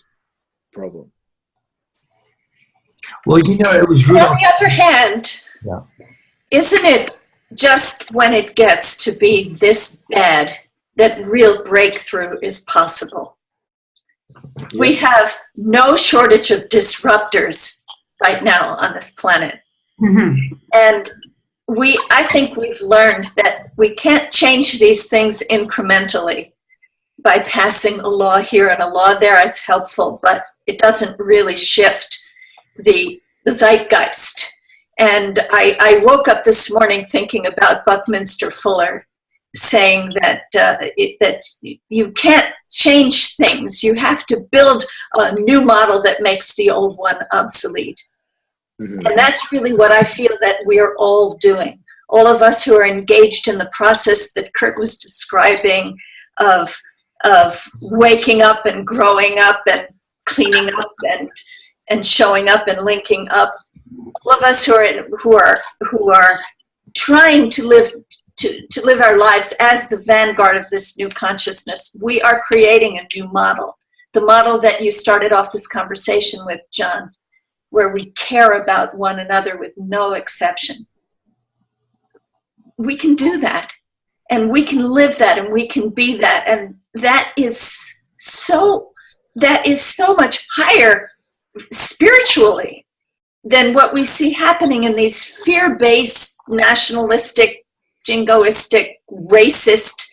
[SPEAKER 5] problem.
[SPEAKER 10] Well, it was
[SPEAKER 4] Rudolph. On the other hand, isn't it just when it gets to be this bad that real breakthrough is possible? Yeah. We have no shortage of disruptors right now on this planet. Mm-hmm. And I think we've learned that we can't change these things incrementally by passing a law here and a law there. It's helpful, but it doesn't really shift the zeitgeist. And I woke up this morning thinking about Buckminster Fuller saying that that you can't change things. You have to build a new model that makes the old one obsolete. Mm-hmm. And that's really what I feel that we are all doing. All of us who are engaged in the process that Kurt was describing of waking up and growing up and cleaning up and showing up and linking up. All of us who are trying to live our lives as the vanguard of this new consciousness, we are creating a new model. The model that you started off this conversation with, John, where we care about one another with no exception. We can do that, and we can live that, and we can be that, and that is so much higher spiritually than what we see happening in these fear-based nationalistic jingoistic, racist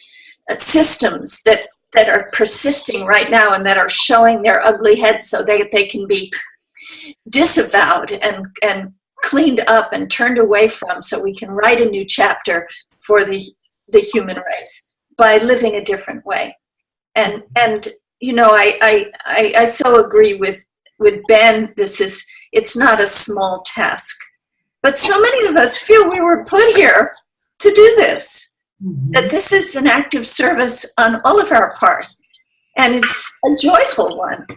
[SPEAKER 4] systems that are persisting right now and that are showing their ugly heads so they can be disavowed and cleaned up and turned away from, so we can write a new chapter for the human race by living a different way. And you know, I so agree with Ben. It's not a small task, but so many of us feel we were put here to do this, that this is an act of service on all of our part, and it's a joyful one.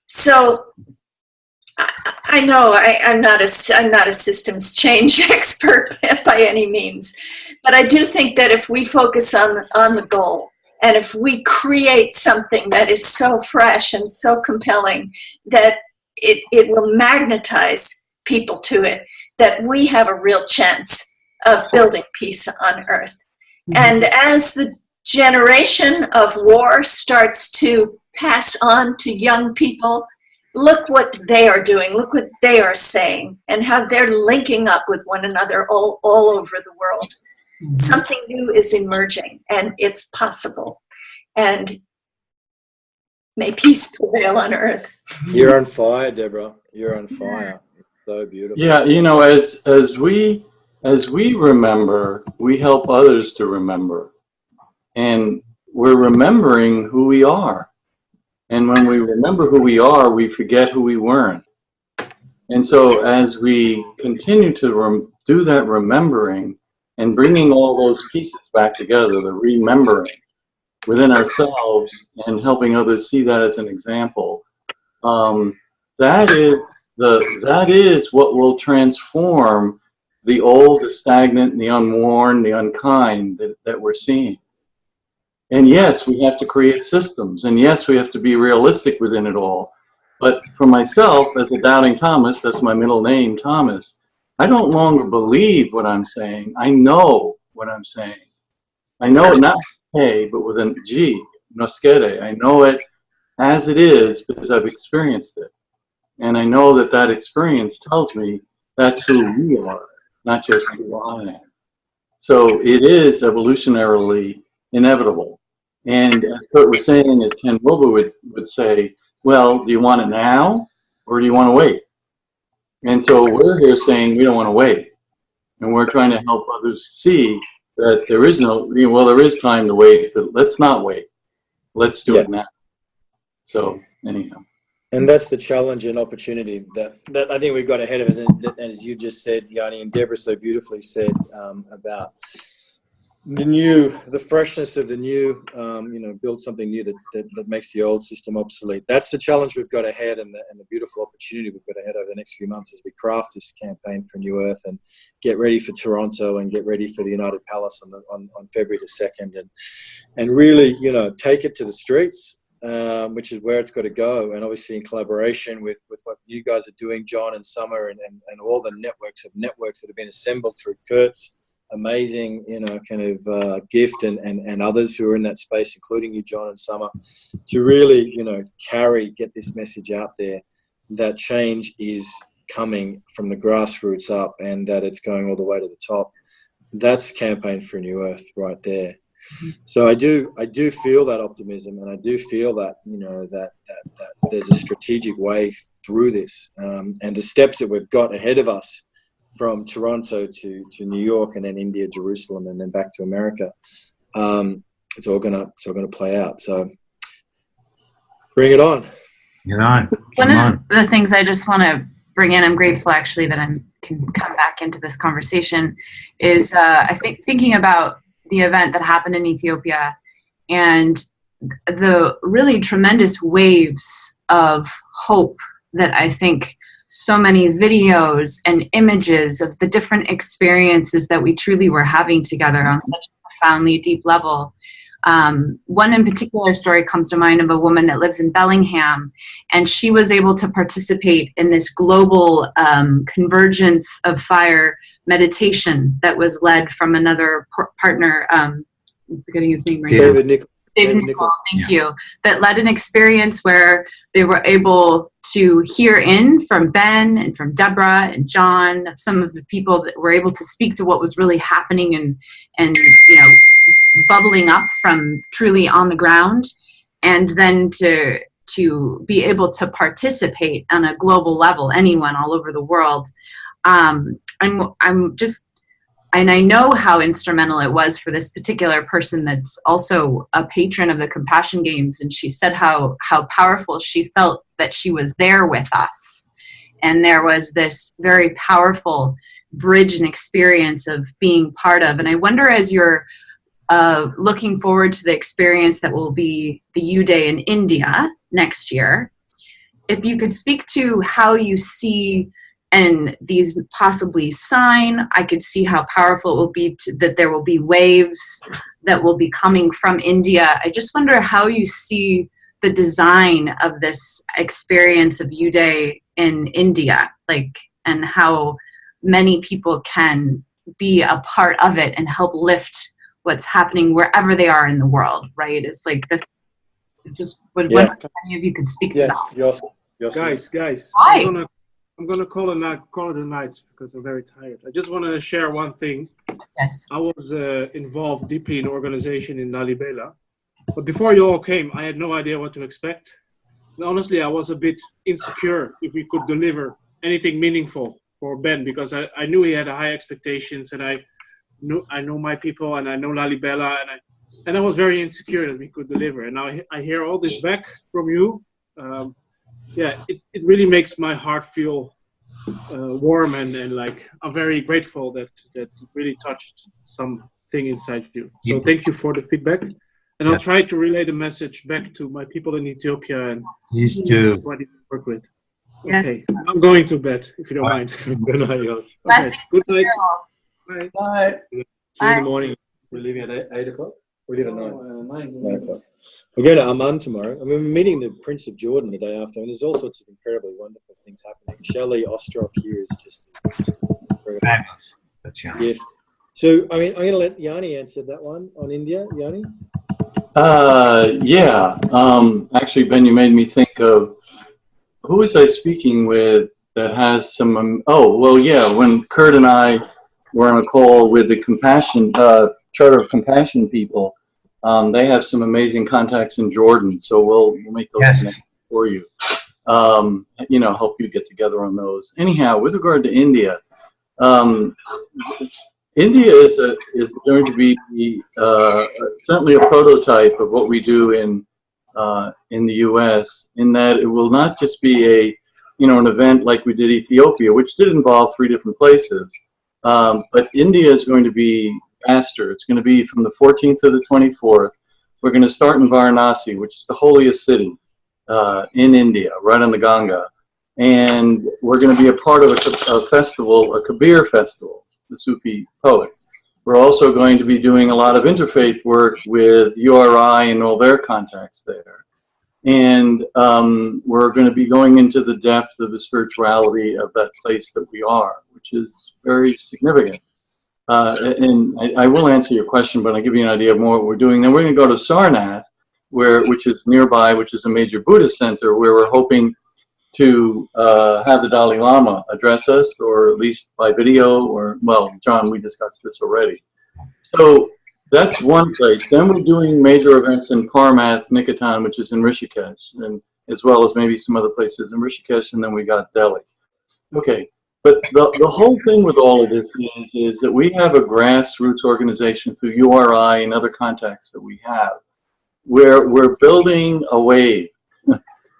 [SPEAKER 4] So I know I'm not a systems change expert by any means, but I do think that if we focus on the goal, and if we create something that is so fresh and so compelling that it will magnetize people to it, that we have a real chance of building peace on earth. And as the generation of war starts to pass on to young people, look what they are doing, look what they are saying, and how they're linking up with one another all over the world. Something new is emerging, and it's possible. And may peace prevail on earth.
[SPEAKER 5] You're on fire, Deborah. You're on fire. So beautiful.
[SPEAKER 3] Yeah, you know, as we remember, we help others to remember. And we're remembering who we are. And when we remember who we are, we forget who we weren't. And so as we continue to do that remembering and bringing all those pieces back together, the remembering within ourselves and helping others see that as an example, that is what will transform the old, the stagnant, the unworn, the unkind that we're seeing. And yes, we have to create systems. And yes, we have to be realistic within it all. But for myself, as a doubting Thomas, that's my middle name, Thomas, I don't longer believe what I'm saying. I know what I'm saying. I know it not K, but with a G, noscere. I know it as it is because I've experienced it. And I know that that experience tells me that's who we are, not just who I am. So it is evolutionarily inevitable. And as Kurt was saying, as Ken Wilber would say, well, do you want it now or do you want to wait? And so we're here saying we don't want to wait. And we're trying to help others see that there is there is time to wait, but let's not wait. Let's do it now. So anyhow.
[SPEAKER 5] And that's the challenge and opportunity that I think we've got ahead of us. And as you just said, Yanni, and Deborah so beautifully said about the freshness of the new, build something new that makes the old system obsolete. That's the challenge we've got ahead, and the beautiful opportunity we've got ahead over the next few months as we craft this campaign for New Earth and get ready for Toronto and get ready for the United Palace on February the 2nd, and really, take it to the streets. Which is where it's got to go, and obviously in collaboration with what you guys are doing, John and Summer, and all the networks that have been assembled through Kurt's amazing, gift and others who are in that space, including you, John and Summer, to really, get this message out there that change is coming from the grassroots up and that it's going all the way to the top. That's Campaign for a New Earth right there. So I do feel that optimism, and I do feel that that there's a strategic way through this, and the steps that we've got ahead of us from Toronto to New York, and then India, Jerusalem, and then back to America. It's all gonna play out. So bring it on.
[SPEAKER 10] You're on.
[SPEAKER 2] One of the things I just want to bring in, I'm grateful actually that I can come back into this conversation, is I think thinking about the event that happened in Ethiopia and the really tremendous waves of hope that I think so many videos and images of the different experiences that we truly were having together on such a profoundly deep level. One in particular story comes to mind of a woman that lives in Bellingham, and she was able to participate in this global convergence of fire meditation that was led from another partner. I'm forgetting his name right now. David Nicol, thank you. That led an experience where they were able to hear in from Ben and from Deborah and John, some of the people that were able to speak to what was really happening and bubbling up from truly on the ground, and then to be able to participate on a global level, anyone all over the world. And I know how instrumental it was for this particular person that's also a patron of the Compassion Games. And she said how powerful she felt that she was there with us. And there was this very powerful bridge and experience of being part of. And I wonder, as you're looking forward to the experience that will be the U Day in India next year, if you could speak to how you see and these possibly sign. I could see how powerful it will be that there will be waves that will be coming from India. I just wonder how you see the design of this experience of U Day in India, and how many people can be a part of it and help lift what's happening wherever they are in the world, right? It's like wonder if any of you could speak to that.
[SPEAKER 5] Yes.
[SPEAKER 9] Guys,
[SPEAKER 2] Hi.
[SPEAKER 9] I'm gonna call it a night because I'm very tired. I just want to share one thing.
[SPEAKER 2] Yes.
[SPEAKER 9] I was involved deeply in organization in Lalibela, but before you all came, I had no idea what to expect. And honestly, I was a bit insecure if we could deliver anything meaningful for Ben, because I knew he had high expectations, and I know my people, and I know Lalibela, and I was very insecure that we could deliver. And now I hear all this back from you. It really makes my heart feel warm, and I'm very grateful that it really touched something inside you. So thank you for the feedback, and I'll try to relay the message back to my people in Ethiopia and
[SPEAKER 10] Please do.
[SPEAKER 9] what I work with.
[SPEAKER 2] Yeah.
[SPEAKER 9] Okay, I'm going to bed if you don't mind.
[SPEAKER 5] Good night, guys.
[SPEAKER 9] Okay, good night. Bye.
[SPEAKER 8] Bye.
[SPEAKER 5] See you in the morning. We're leaving at 8 o'clock. We're leaving at 9 o'clock. We're going to Amman tomorrow. I mean, we're meeting the Prince of Jordan the day after, and there's all sorts of incredibly wonderful things happening. Shelley Ostroff here is just
[SPEAKER 10] Fabulous. That's
[SPEAKER 5] a gift. So, I mean, I'm going to let Yanni answer that one on India. Yanni?
[SPEAKER 3] Actually, Ben, you made me think of, who was I speaking with that has some, when Kurt and I were on a call with the Charter of Compassion people, they have some amazing contacts in Jordan, so we'll make those connections for you. Help you get together on those. Anyhow, with regard to India, India is going to be certainly a prototype of what we do in the U.S. in that it will not just be an event like we did Ethiopia, which did involve 3 different places, but India is going to be faster. It's going to be from the 14th to the 24th. We're going to start in Varanasi, which is the holiest city in India, right on the Ganga. And we're going to be a part of a festival, a Kabir festival, the Sufi poet. We're also going to be doing a lot of interfaith work with URI and all their contacts there. And we're going to be going into the depth of the spirituality of that place that we are, which is very significant. And I will answer your question, but I'll give you an idea of more what we're doing. Then we're going to go to Sarnath, which is nearby, which is a major Buddhist center, where we're hoping to have the Dalai Lama address us, or at least by video, John, we discussed this already. So that's one place. Then we're doing major events in Parmath, Nikatan, which is in Rishikesh, and as well as maybe some other places in Rishikesh, and then we got Delhi. Okay. But the whole thing with all of this is that we have a grassroots organization through URI and other contacts that we have, where we're building a wave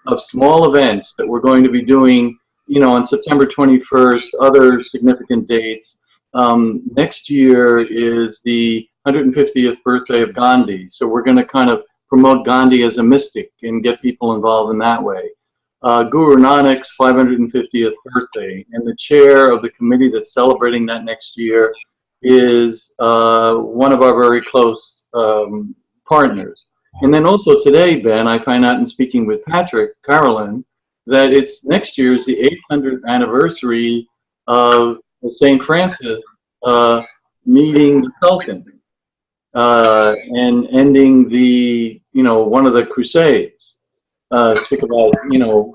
[SPEAKER 3] of small events that we're going to be doing, on September 21st, other significant dates. Next year is the 150th birthday of Gandhi, so we're going to kind of promote Gandhi as a mystic and get people involved in that way. Guru Nanak's 550th birthday, and the chair of the committee that's celebrating that next year is one of our very close partners. And then also today, Ben, I find out in speaking with Patrick Carolyn that it's next year is the 800th anniversary of St. Francis meeting the Sultan and ending the, one of the Crusades. speak about,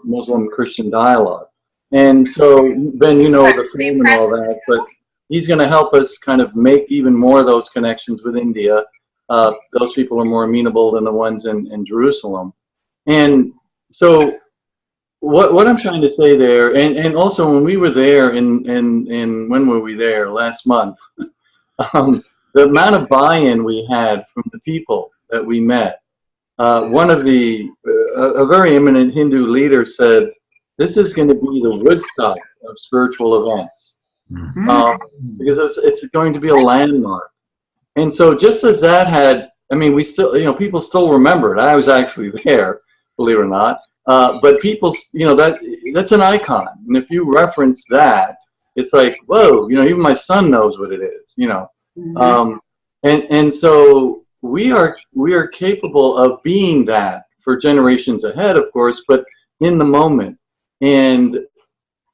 [SPEAKER 3] Muslim Christian dialogue. And so, Ben, the film and all that, but he's going to help us kind of make even more of those connections with India. Those people are more amenable than the ones in Jerusalem. And so what I'm trying to say there, and also when we were there when were we there? Last month. The amount of buy-in we had from the people that we met. One of a very eminent Hindu leader said, this is going to be the Woodstock of spiritual events. Because it's going to be a landmark. And so just as that had, we still, people still remember it. I was actually there, believe it or not. But people, that's an icon. And if you reference that, it's like, whoa, even my son knows what it is, And so we are capable of being that for generations ahead, of course, but in the moment. And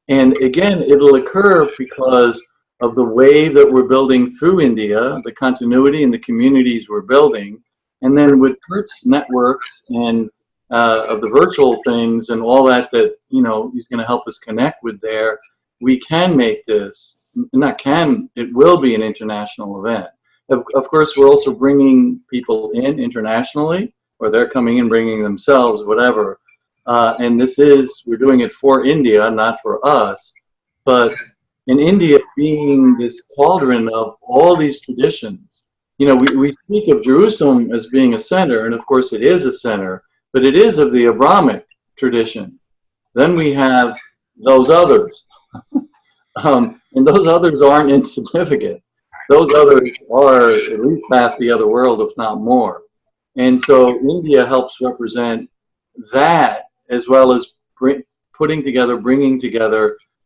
[SPEAKER 3] again, it'll occur because of the wave that we're building through India, the continuity and the communities we're building. And then with Kurt's networks and of the virtual things and all that he's going to help us connect with there, we can make this, it will be an international event. Of course, we're also bringing people in internationally, or they're coming in bringing themselves, whatever. And we're doing it for India, not for us. But in India being this cauldron of all these traditions, we speak of Jerusalem as being a center, and of course it is a center, but it is of the Abrahamic traditions. Then we have those others. And those others aren't insignificant. Those others are at least half the other world, if not more. And so India helps represent that, as well as bringing together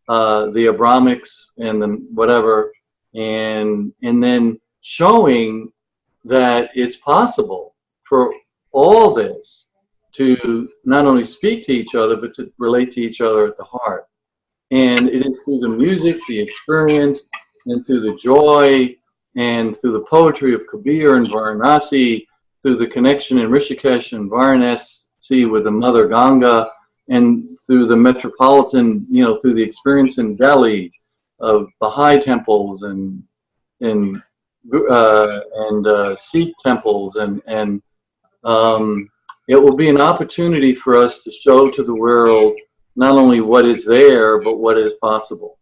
[SPEAKER 3] the Abrahamics and the whatever, and then showing that it's possible for all this to not only speak to each other, but to relate to each other at the heart. And it is through the music, the experience, and through the joy, and through the poetry of Kabir and Varanasi, through the connection in Rishikesh and Varanasi with the Mother Ganga, and through the metropolitan, through the experience in Delhi of Baha'i temples and Sikh temples, and it will be an opportunity for us to show to the world not only what is there, but what is possible.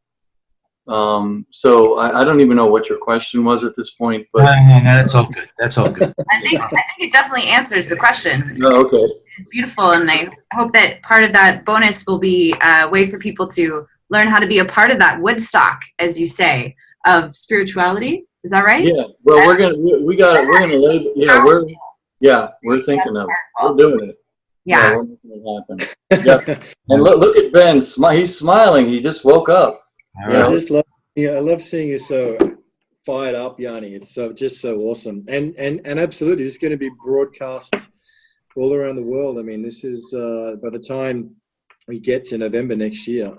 [SPEAKER 3] So I don't even know what your question was at this point, but
[SPEAKER 10] no, that's all good. That's all good.
[SPEAKER 2] I think it definitely answers the question.
[SPEAKER 3] Oh, okay.
[SPEAKER 2] It's beautiful, and I hope that part of that bonus will be a way for people to learn how to be a part of that Woodstock, as you say, of spirituality. Is that right?
[SPEAKER 3] Yeah. Well, we're gonna label. Yeah, we're thinking of it. We're doing it.
[SPEAKER 2] Yeah.
[SPEAKER 3] We're making it happen. Yeah. And look at Ben. He's smiling. He just woke up.
[SPEAKER 5] I love seeing you so fired up, Yanni. It's just so awesome, and absolutely, it's going to be broadcast all around the world. This is by the time we get to November next year,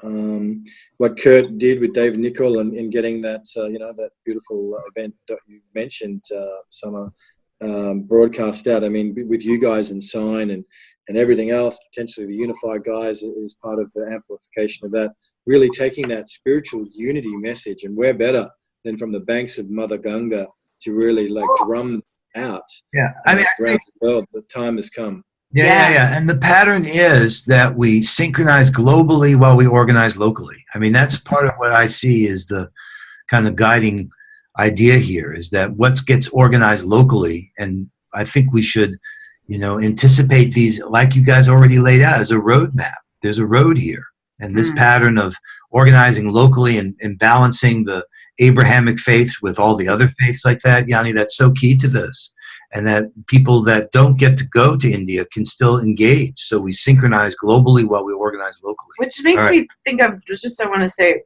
[SPEAKER 5] what Kurt did with Dave Nichol and getting that that beautiful event that you mentioned, Summer, broadcast out. With you guys and Sign and everything else, potentially the Unified guys is part of the amplification of that. Really taking that spiritual unity message, and where better than from the banks of Mother Ganga to really drum out.
[SPEAKER 10] Yeah,
[SPEAKER 5] around the world. The time has come.
[SPEAKER 10] Yeah. And the pattern is that we synchronize globally while we organize locally. That's part of what I see is the kind of guiding idea here, is that what gets organized locally, and I think we should, anticipate these, like you guys already laid out, as a roadmap. There's a road here. And this pattern of organizing locally and balancing the Abrahamic faith with all the other faiths like that, Yanni, that's so key to this. And that people that don't get to go to India can still engage. So we synchronize globally while we organize locally.
[SPEAKER 2] Which makes me think of, I want to say,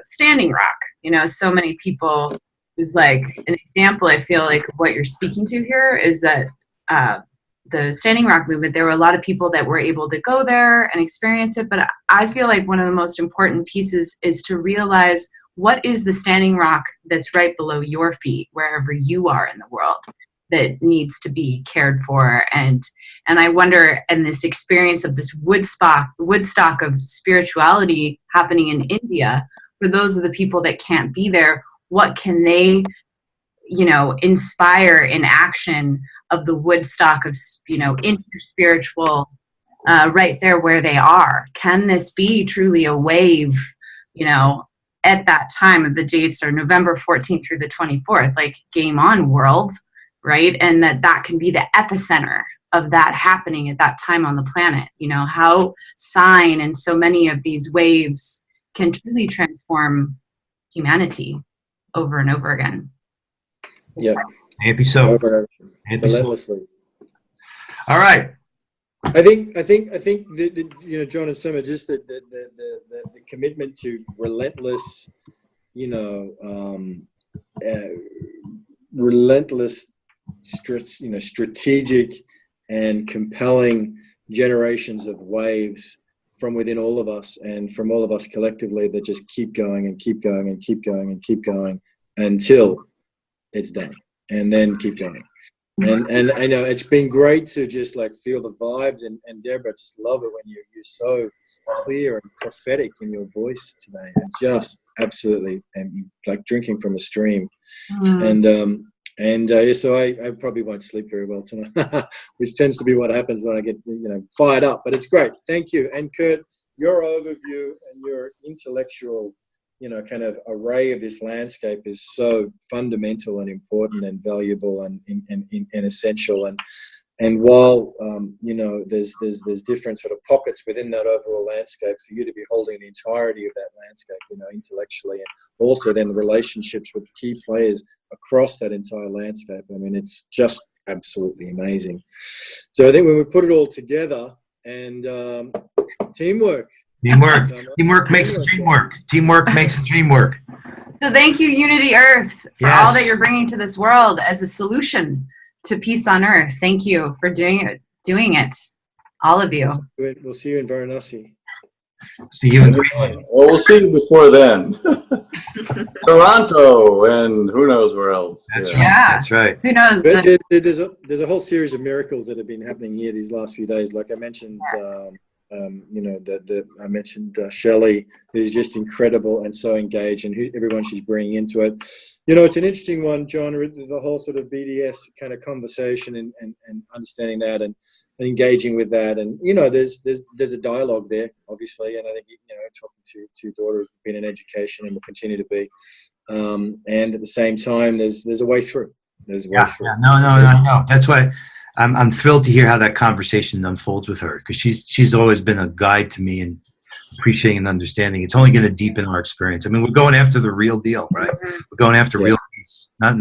[SPEAKER 2] Standing Rock. So many people, who's like an example, I feel like what you're speaking to here is that the Standing Rock movement, there were a lot of people that were able to go there and experience it, but I feel like one of the most important pieces is to realize what is the Standing Rock that's right below your feet, wherever you are in the world. that needs to be cared for. And I wonder, and this experience of this Woodstock of spirituality happening in India, for those of the people that can't be there, what can they, inspire in action of the Woodstock of, interspiritual, right there where they are? Can this be truly a wave, at that time? Of the dates are November 14th through the 24th, like game on, world, right? And that can be the epicenter of that happening at that time on the planet. How sign and so many of these waves can truly transform humanity over and over again.
[SPEAKER 5] Yeah.
[SPEAKER 10] Maybe so.
[SPEAKER 5] Relentlessly.
[SPEAKER 10] All right.
[SPEAKER 5] I think that John and Summer, just the commitment to relentless, strategic and compelling generations of waves from within all of us and from all of us collectively that just keep going and keep going and keep going and keep going until it's done, and then keep going. And I know it's been great to just like feel the vibes, and Deborah, just love it when you're so clear and prophetic in your voice today, and just absolutely and like drinking from a stream. So I probably won't sleep very well tonight, which tends to be what happens when I get fired up. But it's great. Thank you. And Kurt, your overview and your intellectual kind of array of this landscape is so fundamental and important and valuable and essential. And while there's different sort of pockets within that overall landscape, for you to be holding the entirety of that landscape, intellectually, and also then the relationships with key players across that entire landscape. I mean, it's just absolutely amazing. So I think when we put it all together, and teamwork
[SPEAKER 10] makes the dream work. Teamwork makes the dream work.
[SPEAKER 2] So thank you, Unity Earth, for all that you're bringing to this world as a solution to peace on Earth. Thank you for doing it, all of you.
[SPEAKER 5] We'll see you in Varanasi.
[SPEAKER 10] See you in Greenland.
[SPEAKER 3] Well, we'll see you before then. Toronto and who knows where else.
[SPEAKER 10] That's right.
[SPEAKER 2] Who knows?
[SPEAKER 5] There's a whole series of miracles that have been happening here these last few days. Like I mentioned, I mentioned Shelley, who's just incredible and so engaged, and everyone she's bringing into it. It's an interesting one, John, the whole sort of BDS kind of conversation and understanding that and engaging with that. And, there's a dialogue there, obviously. And I think, talking to daughters has been an education and will continue to be. And at the same time, there's a way through. There's a way through.
[SPEAKER 10] Yeah. No. That's why I'm thrilled to hear how that conversation unfolds with her, because she's always been a guide to me in appreciating and understanding. It's only going to deepen our experience. I mean, we're going after the real deal, right? We're going after real peace, not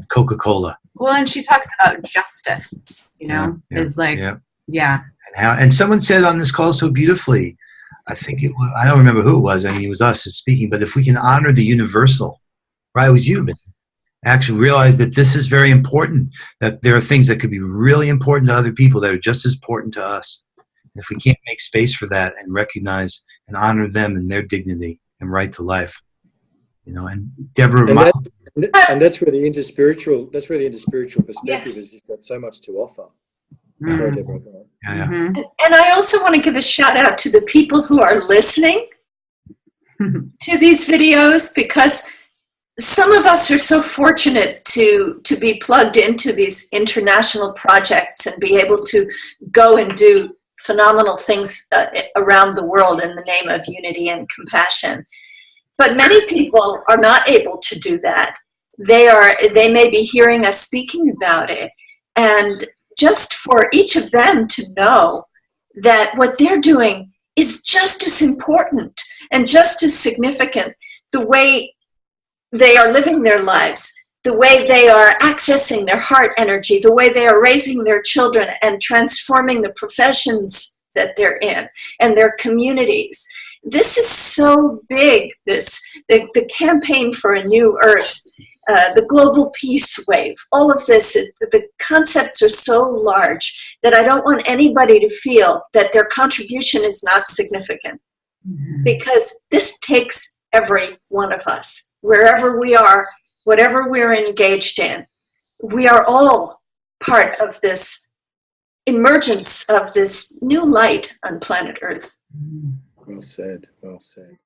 [SPEAKER 10] Coca-Cola.
[SPEAKER 2] Well, and she talks about justice,
[SPEAKER 10] And someone said on this call so beautifully, I don't remember who it was. I mean, it was us speaking, but if we can honor the universal, right? It was you, but actually realize that this is very important, that there are things that could be really important to other people that are just as important to us. And if we can't make space for that and recognize and honor them and their dignity and right to life, and Deborah,
[SPEAKER 5] and that's where the interspiritual perspective has got so much to offer. Sorry, Deborah.
[SPEAKER 4] And I also want to give a shout out to the people who are listening to these videos, because some of us are so fortunate to be plugged into these international projects and be able to go and do phenomenal things around the world in the name of unity and compassion. But many people are not able to do that. They may be hearing us speaking about it. And just for each of them to know that what they're doing is just as important and just as significant, the way they are living their lives, the way they are accessing their heart energy, the way they are raising their children and transforming the professions that they're in and their communities. This is so big, the campaign for a new earth, the global peace wave, all of this, the concepts are so large that I don't want anybody to feel that their contribution is not significant, because this takes every one of us, wherever we are, whatever we're engaged in. we are all part of this emergence of this new light on planet Earth.
[SPEAKER 5] Well said. Well said.